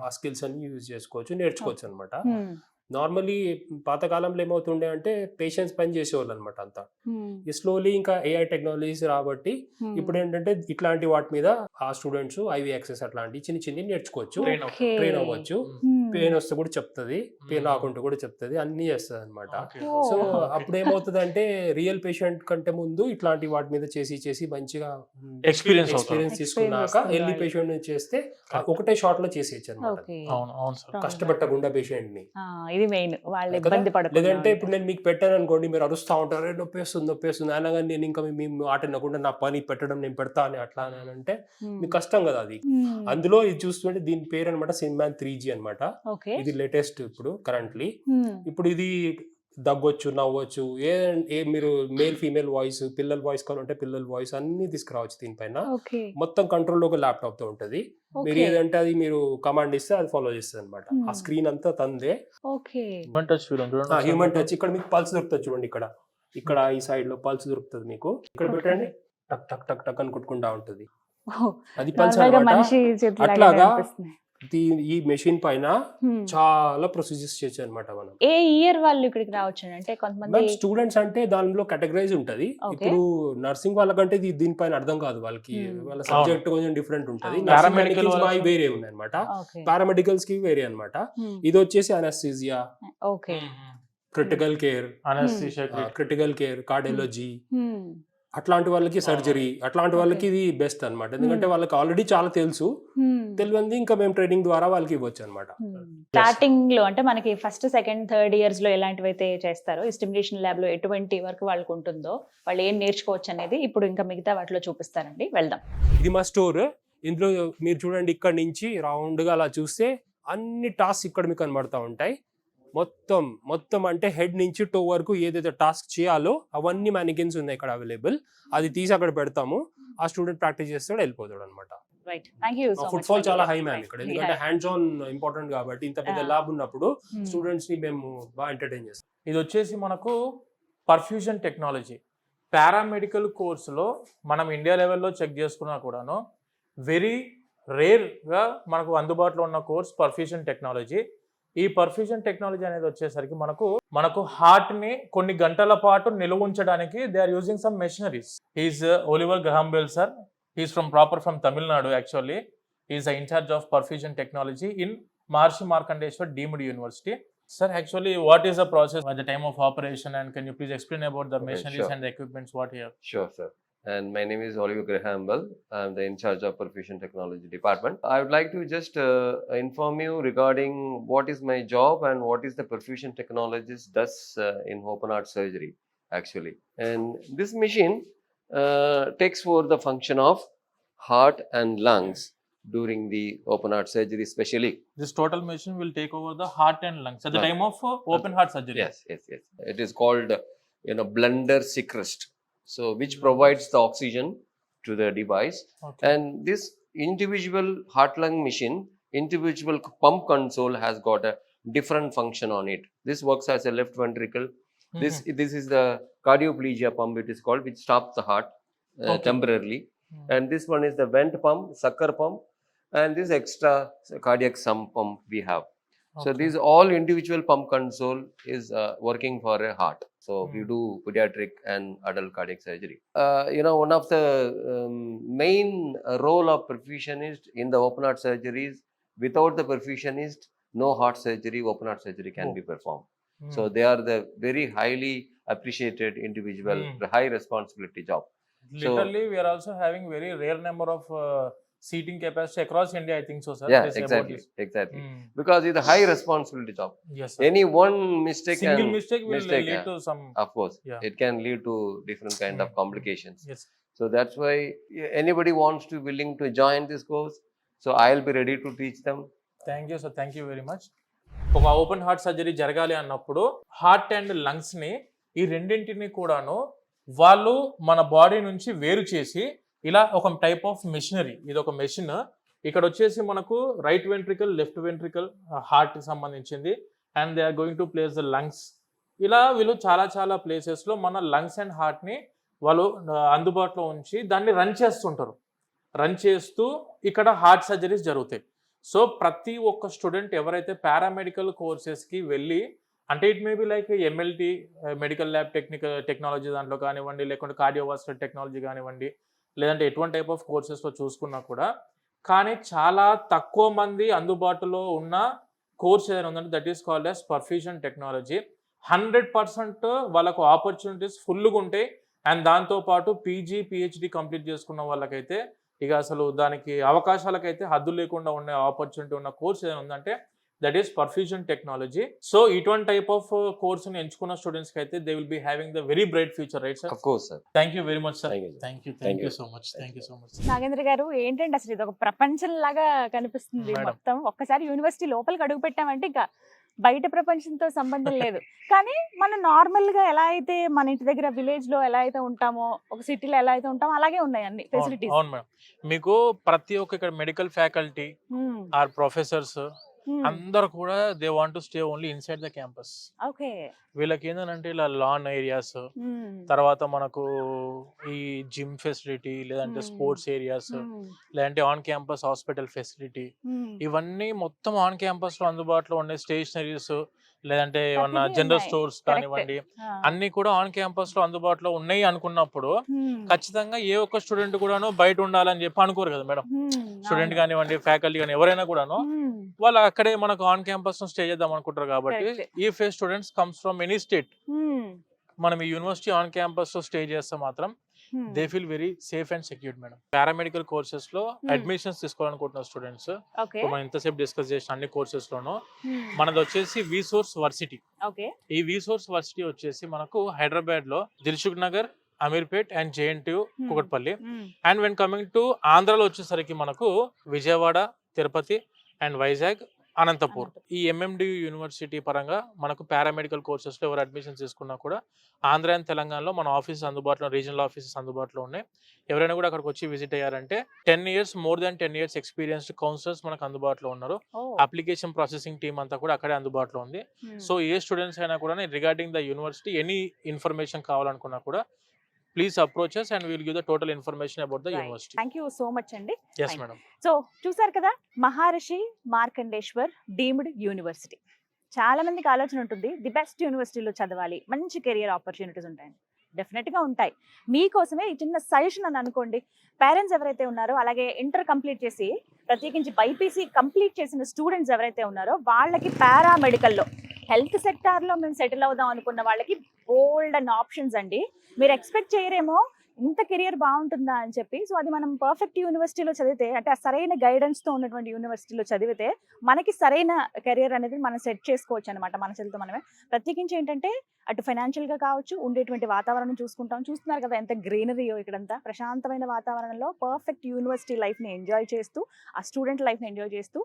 Speaker 3: ఆ స్కిల్స్ అన్ని యూజ్ చేసుకోవచ్చు, నేర్చుకోవచ్చు అనమాట. నార్మలీ పాతకాలంలో ఏమవుతుండే అంటే పేషెంట్స్ పని చేసేవాళ్ళు అనమాట అంతా. ఈ స్లోలీ ఇంకా ఏఐ టెక్నాలజీస్ రాబట్టి ఇప్పుడు ఏంటంటే ఇట్లాంటి వాటి మీద ఆ స్టూడెంట్స్ ఐవి యాక్సెస్ అట్లాంటి చిన్న చిన్ని నేర్చుకోవచ్చు, ట్రైన్ అవ్వచ్చు. పెయిన్ వస్తే కూడా చెప్తుంది, పెయిన్ రాకుంటే కూడా చెప్తుంది, అన్ని చేస్తుంది అనమాట. సో అప్పుడు ఏమవుతుంది అంటే రియల్ పేషెంట్ కంటే ముందు ఇట్లాంటి వాటి మీద చేసి చేసి మంచిగా
Speaker 2: ఎక్స్పీరియన్స్
Speaker 3: తీసుకున్నాక
Speaker 1: వస్తుంది.
Speaker 3: ఎల్లి పేషెంట్ చేస్తే ఒకటే షాట్ లో చేసేయచ్చు అనమాట,
Speaker 1: ఓకే.
Speaker 2: అవును అవును సార్.
Speaker 3: కష్టపెట్టకుండా పేషెంట్ ని.
Speaker 1: ఇది మెయిన్, వాళ్ళు
Speaker 3: కదా?
Speaker 1: ఇబ్బంది పడకుండా.
Speaker 3: లేదంటే ఇప్పుడు నేను మీకు పెట్టాను అనుకోండి, మీరు అరుస్తూ ఉంటారు, "ఏ, నొప్పి వస్తుంది అయినా కానీ నేను ఇంకా మీ ఆట వినకుండా నా పని పెట్టడం నేను పెడతా అని అట్లా అని అంటే మీకు కష్టం కదా అది. అందులో ఇది చూస్తుంటే దీని పేరు అనమాట సిన్మాన్ 3G అనమాట.
Speaker 1: ఓకే.
Speaker 3: ఇది లేటెస్ట్ ఇప్పుడు కరెంట్లీ. ఇప్పుడు ఇది దగ్గొచ్చు, నవ్వచ్చు, ఏ మీరు మేల్ ఫీమేల్ వాయిస్, పిల్లల వాయిస్ కావాలంటే పిల్లల వాయిస్ అన్ని తీసుకురావచ్చు దీనిపైన.
Speaker 1: ఓకే.
Speaker 3: మొత్తం కంట్రోల్ ఒక ల్యాప్టాప్ తో ఉంటది. మీరు ఏదంటే అది మీరు కమాండ్ ఇస్తే అది ఫాలో చేస్తుంది అనమాట. ఆ స్క్రీన్ అంతా తందే.
Speaker 1: ఓకే.
Speaker 2: హ్యూమన్ టచ్ ఫీల్ ఉంటుంది.
Speaker 3: Human touch. ఇక్కడ మీకు పల్స్ దొరుకుతుంది చూడండి, ఇక్కడ ఈ సైడ్ లో పల్స్ దొరుకుతుంది మీకు. ఇక్కడ పెట్టండి, టక్ టక్ టక్ టక్ అని కొట్టుకుంటా ఉంటది. అది పల్స్
Speaker 1: నార్మల్గా
Speaker 3: అనమాట.
Speaker 1: మనిషి చేతిలాగానే
Speaker 3: అట్లాగా
Speaker 1: అనిపిస్తుంది.
Speaker 3: ఈ మెషిన్ పైన చాలా ప్రొసీజర్స్ చేయొచ్చు అనమాట మనం.
Speaker 1: ఏ ఇయర్ వాళ్ళు ఇక్కడికి రావచ్చు అంటే కొంతమంది
Speaker 3: స్టూడెంట్స్ అంటే దానిలో కేటగరైజ్ ఉంటది.
Speaker 1: Okay.
Speaker 3: ఇప్పుడు నర్సింగ్ వాళ్ళకంటే దీనిపైన అర్థం కాదు వాళ్ళకి, వాళ్ళ సబ్జెక్ట్ కొంచెం డిఫరెంట్ ఉంటది.
Speaker 1: అవును.
Speaker 3: పారామెడికల్స్ వేరే ఉన్నాయి అనమాట,
Speaker 1: ఓకే.
Speaker 3: పారామెడికల్స్ కి వేరే అనమాట. ఇది వచ్చేసి anaesthesia,
Speaker 1: okay.
Speaker 3: Critical care, critical care, cardiology, అట్లాంటి వాళ్ళకి సర్జరీ, అట్లాంటి వాళ్ళకి ఇది బెస్ట్ అన్నమాట. ఎందుకంటే వాళ్ళకి ఆల్రెడీ చాలా తెలుసు, తెలియంది ఇంకా మేము ట్రైనింగ్ ద్వారా వాళ్ళకి ఇవ్వచ్చు అనమాట.
Speaker 1: స్టార్టింగ్ లో అంటే మనకి ఫస్ట్ సెకండ్ థర్డ్ ఇయర్స్ లో ఎలాంటివి అయితే చేస్తారో ఈ స్టిమ్యులేషన్ ల్యాబ్ లో ఎటువంటి వరకు వాళ్ళకు ఉంటుందో, వాళ్ళు ఏం నేర్చుకోవచ్చు అనేది ఇప్పుడు ఇంకా మిగతా వాటిలో చూపిస్తారండి. వెళ్దాం.
Speaker 3: ఇది మా స్టోర్. ఇందులో మీరు చూడండి, ఇక్కడ నుంచి రౌండ్ గా అలా చూస్తే అన్ని టాస్క్ ఇక్కడ మీకు కనబడతా ఉంటాయి. మొత్తం అంటే హెడ్ నుంచి టో వరకు ఏదైతే టాస్క్ చేయాలో అవన్నీ మ్యానికిన్స్ ఉన్నాయి ఇక్కడ అవైలబుల్. అది తీసి అక్కడ పెడతాము, ఆ స్టూడెంట్ ప్రాక్టీస్ చేస్తాడు, వెళ్ళిపోతాడు అనమాట. ఫుట్ఫాల్ చాలా హై మ్యామ్ ఇక్కడ, ఎందుకంటే హ్యాండ్స్ ఆన్ ఇంపార్టెంట్ కాబట్టి. ఇంత పెద్ద ల్యాబ్ ఉన్నప్పుడు స్టూడెంట్స్ ని మేము బాగా ఎంటర్టైన్ చేస్తాం.
Speaker 2: ఇది వచ్చేసి మనకు పర్ఫ్యూజన్ టెక్నాలజీ పారామెడికల్ కోర్సులో మనం ఇండియా లెవెల్లో చెక్ చేసుకున్నా కూడాను వెరీ రేర్గా మనకు అందుబాటులో ఉన్న కోర్స్ పర్ఫ్యూజన్ టెక్నాలజీ. ఈ పర్ఫ్యూజన్ టెక్నాలజీ అనేది వచ్చేసరికి మనకు హార్ట్ ని కొన్ని గంటల పాటు నిల్వ ఉంచడానికి they are using some machineries. He's Oliver Graham Bell sir. He's from Tamil Nadu actually. He's in charge of perfusion technology in Maharishi Markandeshwar deemed university. Sir, actually, what is the process at the time of operation, and can you please explain about the machineries
Speaker 4: sure.
Speaker 2: and the equipments what here?
Speaker 4: Sure, sir. And my name is Oliver Graham Bell. I'm the in charge of Perfusion Technology Department. I would like to just inform you regarding what is my job and what is the perfusion technologist does in open heart surgery, actually. And this machine takes over the function of heart and lungs during the open heart surgery, especially.
Speaker 2: This total machine will take over the heart and lungs at the time of open heart surgery.
Speaker 4: Yes. It is called, blunder Sequest. So, which provides the oxygen to the device.
Speaker 2: Okay.
Speaker 4: And this individual heart lung machine individual pump console has got a different function on it. This works as a left ventricle. This is the cardioplegia pump, it is called, which stops the heart
Speaker 2: Okay.
Speaker 4: temporarily. And this one is the vent pump, sucker pump, and this extra cardiac sump pump we have. So
Speaker 2: Okay.
Speaker 4: these all individual pump console is working for a heart. So we do pediatric and adult cardiac surgery. One of the main role of perfusionist in the open heart surgeries, without the perfusionist, no heart surgery, open heart surgery can be performed. So they are the very highly appreciated individual, the high responsibility job.
Speaker 2: Literally, we are also having very rare number of seating capacity across India, I think so, sir.
Speaker 4: Yeah,
Speaker 2: They say about
Speaker 4: exactly,
Speaker 2: this.
Speaker 4: exactly. Because it's a high responsibility job.
Speaker 2: Yes, sir.
Speaker 4: Any one mistake
Speaker 2: Single
Speaker 4: can
Speaker 2: mistake will lead
Speaker 4: yeah,
Speaker 2: to some.
Speaker 4: of course,
Speaker 2: Yeah.
Speaker 4: it can lead to different kind of complications.
Speaker 2: Yes.
Speaker 4: So that's why anybody wants to willing to join this course, so I'll be ready to teach them.
Speaker 2: Thank you sir, thank you very much. ఒక ఓపెన్ హార్ట్ సర్జరీ జరగాలి అన్నప్పుడు హార్ట్ అండ్ లంగ్స్ని ఈ రెండింటిని కూడాను వాళ్ళు మన బాడీ నుంచి వేరు చేసి ఇలా ఒక టైప్ ఆఫ్ మెషినరీ, ఇది ఒక మెషిన్. ఇక్కడ వచ్చేసి మనకు రైట్ వెంట్రికల్, లెఫ్ట్ వెంట్రికల్, హార్ట్కి సంబంధించింది, and they are going to place the lungs. ఇలా వీళ్ళు చాలా చాలా ప్లేసెస్లో మన లంగ్స్ అండ్ హార్ట్ని వాళ్ళు అందుబాటులో ఉంచి దాన్ని రన్ చేస్తుంటారు. రన్ చేస్తూ ఇక్కడ హార్ట్ సర్జరీస్ జరుగుతాయి. సో ప్రతి ఒక్క స్టూడెంట్ ఎవరైతే పారామెడికల్ కోర్సెస్కి వెళ్ళి, అంటే it may be like MLT, medical lab technology దాంట్లో కానివ్వండి, లేకుంటే కార్డియోవాస్కులర్ టెక్నాలజీ కానివ్వండి, లేదంటే ఎటువంటి టైప్ ఆఫ్ కోర్సెస్లో చూసుకున్నా కూడా, కానీ చాలా తక్కువ మంది అందుబాటులో ఉన్న కోర్స్ ఏదైనా ఉందంటే that is called as perfusion technology. 100% వాళ్ళకు ఆపర్చునిటీస్ ఫుల్గా ఉంటాయి. అండ్ దాంతోపాటు పీజీ, పిహెచ్డి కంప్లీట్ చేసుకున్న వాళ్ళకైతే ఇక అసలు దానికి అవకాశాలకైతే హద్దు లేకుండా ఉండే ఆపర్చునిటీ ఉన్న కోర్స్ ఏదైనా ఉందంటే that is perfusion technology. So ఇటువంటి టైప్ ఆఫ్ కోర్స్ని ఎంచుకున్న స్టూడెంట్స్కి అయితే they will be having the very bright future, right sir?
Speaker 4: Of course, sir.
Speaker 2: Thank you very much sir.
Speaker 4: Thank you, sir.
Speaker 2: Thank you so much. Thank you so much.
Speaker 1: Nagendra గారు, ఏంటంటే అసలు ఇది ఒక ప్రపంచం లాగా కనిపిస్తుంది
Speaker 2: Madam.
Speaker 1: మొత్తం. ఒక్కసారి యూనివర్సిటీ లోపలికి అడుగు పెట్టామంటే ఇంకా బయట ప్రపంచంతో సంబంధం లేదు. కానీ మనం నార్మల్ గా ఎలా అయితే మన ఇంటి దగ్గర విలేజ్ లో ఎలా అయితే ఉంటామో, ఒక సిటీలో ఎలా అయితే ఉంటామో అలాగే ఉన్నాయి అన్ని ఫెసిలిటీస్.
Speaker 2: అవును మేడం. మీకు ప్రతి ఒక్క ఇక్కడ మెడికల్ ఫ్యాకల్టీ ఆర్ ప్రొఫెసర్స్ అందరు కూడా they want to stay only inside the campus.
Speaker 1: Okay.
Speaker 2: వీళ్ళకి ఏంటంటే ఇలా లాన్ ఏరియాస్, తర్వాత మనకు ఈ జిమ్ ఫెసిలిటీ, లేదంటే స్పోర్ట్స్ ఏరియాస్, లేదంటే ఆన్ క్యాంపస్ హాస్పిటల్ ఫెసిలిటీ, ఇవన్నీ మొత్తం ఆన్ క్యాంపస్ లో అందుబాటులో ఉండే స్టేషనరీస్, లేదంటే ఏమన్నా
Speaker 1: ప్రతిదీ
Speaker 2: జనరల్
Speaker 1: ఉన్నాయి.
Speaker 2: Stores
Speaker 1: Correct.
Speaker 2: కానివ్వండి, అన్ని కూడా ఆన్ క్యాంపస్ లో అందుబాటులో ఉన్నాయి అనుకున్నప్పుడు ఖచ్చితంగా ఏ ఒక్క స్టూడెంట్ కూడాను బయట ఉండాలని చెప్పి అనుకోరు కదా మేడం. స్టూడెంట్ కానివ్వండి, ఫ్యాకల్టీ కానీ ఎవరైనా కూడాను వాళ్ళు అక్కడే మనకు ఆన్ క్యాంపస్ స్టే చేద్దాం అనుకుంటారు. కాబట్టి
Speaker 1: Correct.
Speaker 2: ఈ face students comes from any state, మనం ఈ యూనివర్సిటీ ఆన్ క్యాంపస్ లో స్టే చేస్తే మాత్రం they feel very safe and secured madam. Paramedical courses లో అడ్మిషన్స్ తీసుకోవాలనుకుంటున్న స్టూడెంట్స్,
Speaker 1: ఓకే.
Speaker 2: మనం ఇంతసేపు డిస్కస్ చేసిన అన్ని కోర్సెస్ లోనూ మనది వచ్చేసి విసోర్స్ వర్సిటీ.
Speaker 1: ఓకే.
Speaker 2: ఈ విసోర్స్ వర్సిటీ వచ్చేసి మనకు హైదరాబాద్ లో Dilsukh Nagar, Ameerpet and JNTU, Kukatpally. And when coming to ఆంధ్రాలో వచ్చేసరికి మనకు విజయవాడ, తిరుపతి అండ్ వైజాగ్, అనంతపూర్. ఈ ఎంఎండి యూనివర్సిటీ పరంగా మనకు పారామెడికల్ కోర్సెస్లో ఎవరు అడ్మిషన్స్ తీసుకున్నా కూడా ఆంధ్ర అండ్ తెలంగాణలో మన ఆఫీసెస్ అందుబాటులో, రీజనల్ ఆఫీసెస్ అందుబాటులో ఉన్నాయి. ఎవరైనా కూడా అక్కడికి వచ్చి విజిట్ అయ్యారంటే 10 years, more than 10 years experienced counsellors మనకు అందుబాటులో ఉన్నారు. అప్లికేషన్ ప్రాసెసింగ్ టీమ్ అంతా కూడా అక్కడే అందుబాటులో ఉంది. సో ఏ స్టూడెంట్స్ అయినా కూడా regarding the university any information కావాలనుకున్నా కూడా please approach us and we'll give the total information about the university.
Speaker 1: Thank you so much అండి.
Speaker 2: Yes madam.
Speaker 1: సో చూసారు కదా, మహర్షి మార్కండేశ్వర్ డీమ్డ్ యూనివర్సిటీ. చాలా మందికి ఆలోచన ఉంటుంది, ది బెస్ట్ యూనివర్సిటీలో చదవాలి, మంచి కెరియర్ ఆపర్చునిటీస్ ఉంటాయని. డెఫినెట్గా ఉంటాయి. మీకోసమే ఈ చిన్న సజెషన్ అని అనుకోండి. పేరెంట్స్ ఎవరైతే ఉన్నారో, అలాగే ఇంటర్ కంప్లీట్ చేసి ప్రత్యేకించి బైపీసీ కంప్లీట్ చేసిన స్టూడెంట్స్ ఎవరైతే ఉన్నారో వాళ్ళకి పారామెడికల్లో, హెల్త్ సెక్టార్లో మేము సెటిల్ అవుదాం అనుకున్న వాళ్ళకి బోల్డ్ అండ్ ఆప్షన్స్ అండి. మీరు ఎక్స్పెక్ట్ చేయరేమో ఇంత కెరియర్ బాగుంటుందా అని చెప్పి. సో అది మనం పర్ఫెక్ట్ యూనివర్సిటీలో చదివితే, అంటే ఆ సరైన గైడెన్స్తో ఉన్నటువంటి యూనివర్సిటీలో చదివితే మనకి సరైన కెరియర్ అనేది మనం సెట్ చేసుకోవచ్చు అనమాట, మన చేతితో మనమే. ప్రత్యేకించి ఏంటంటే అటు ఫైనాన్షియల్గా కావచ్చు, ఉండేటువంటి వాతావరణం చూస్తున్నారు కదా ఎంత గ్రీనరీయో ఇక్కడంతా. ప్రశాంతమైన వాతావరణంలో పర్ఫెక్ట్ యూనివర్సిటీ లైఫ్ని ఎంజాయ్ చేస్తూ, ఆ స్టూడెంట్ లైఫ్ని ఎంజాయ్ చేస్తూ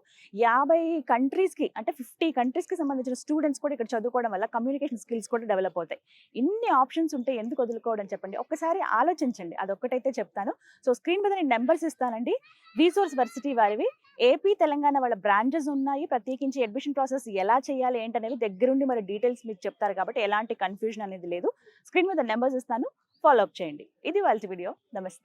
Speaker 1: 50 కంట్రీస్కి, అంటే 50 కంట్రీస్కి సంబంధించిన స్టూడెంట్స్ కూడా ఇక్కడ చదువుకోవడం వల్ల కమ్యూనికేషన్ స్కిల్స్ కూడా డెవలప్ అవుతాయి. ఇన్ని ఆప్షన్స్ ఉంటే ఎందుకు వదులుకోవడం చెప్పండి. ఒక్కసారి ఆలోచించండి. ఆలోచించండి, అదొక్కటైతే చెప్తాను. సో స్క్రీన్ మీద నేను నెంబర్స్ ఇస్తానండి. రీసోర్స్ వర్సిటీ వారివి. ఏపీ తెలంగాణ వాళ్ళ బ్రాంచెస్ ఉన్నాయి. ప్రత్యేకించి అడ్మిషన్ ప్రాసెస్ ఎలా చేయాలి ఏంటనేది దగ్గరుండి మరి డీటెయిల్స్ మీకు చెప్తారు కాబట్టి ఎలాంటి కన్ఫ్యూజన్ అనేది లేదు. స్క్రీన్ మీద నెంబర్స్ ఇస్తాను, ఫాలో అప్ చేయండి. ఇది వాళ్ళ వీడియో. నమస్తే.